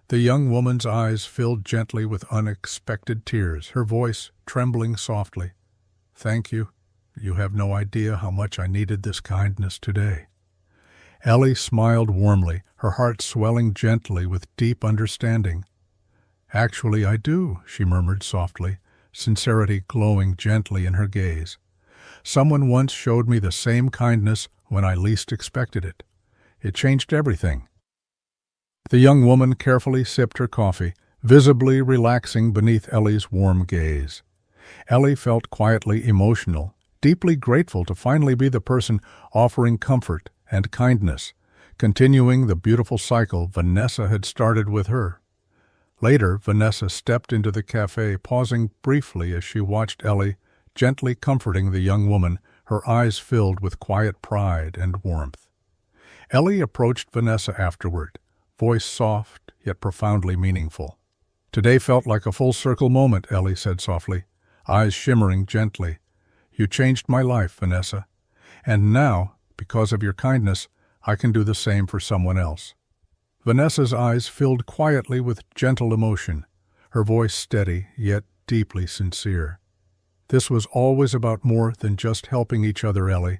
The young woman's eyes filled gently with unexpected tears, her voice trembling softly. "Thank you. You have no idea how much I needed this kindness today." Ellie smiled warmly, her heart swelling gently with deep understanding. "Actually, I do," she murmured softly, sincerity glowing gently in her gaze. "Someone once showed me the same kindness when I least expected it. It changed everything." The young woman carefully sipped her coffee, visibly relaxing beneath Ellie's warm gaze. Ellie felt quietly emotional, deeply grateful to finally be the person offering comfort and kindness, continuing the beautiful cycle Vanessa had started with her. Later, Vanessa stepped into the cafe, pausing briefly as she watched Ellie, gently comforting the young woman, her eyes filled with quiet pride and warmth. Ellie approached Vanessa afterward, voice soft yet profoundly meaningful. "Today felt like a full-circle moment," Ellie said softly, eyes shimmering gently. "You changed my life, Vanessa. And now, because of your kindness, I can do the same for someone else." Vanessa's eyes filled quietly with gentle emotion, her voice steady yet deeply sincere. "This was always about more than just helping each other, Ellie.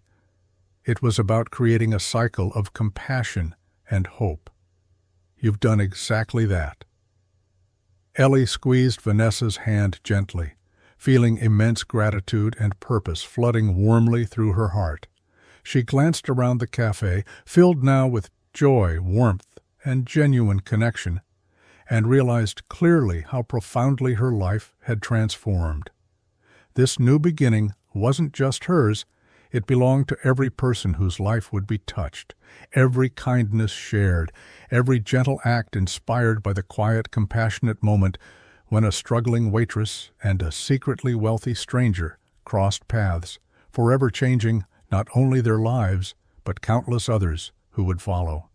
It was about creating a cycle of compassion and hope. You've done exactly that." Ellie squeezed Vanessa's hand gently, feeling immense gratitude and purpose flooding warmly through her heart. She glanced around the cafe, filled now with joy, warmth, and genuine connection, and realized clearly how profoundly her life had transformed. This new beginning wasn't just hers, it belonged to every person whose life would be touched, every kindness shared, every gentle act inspired by the quiet, compassionate moment when a struggling waitress and a secretly wealthy stranger crossed paths, forever changing not only their lives, but countless others who would follow.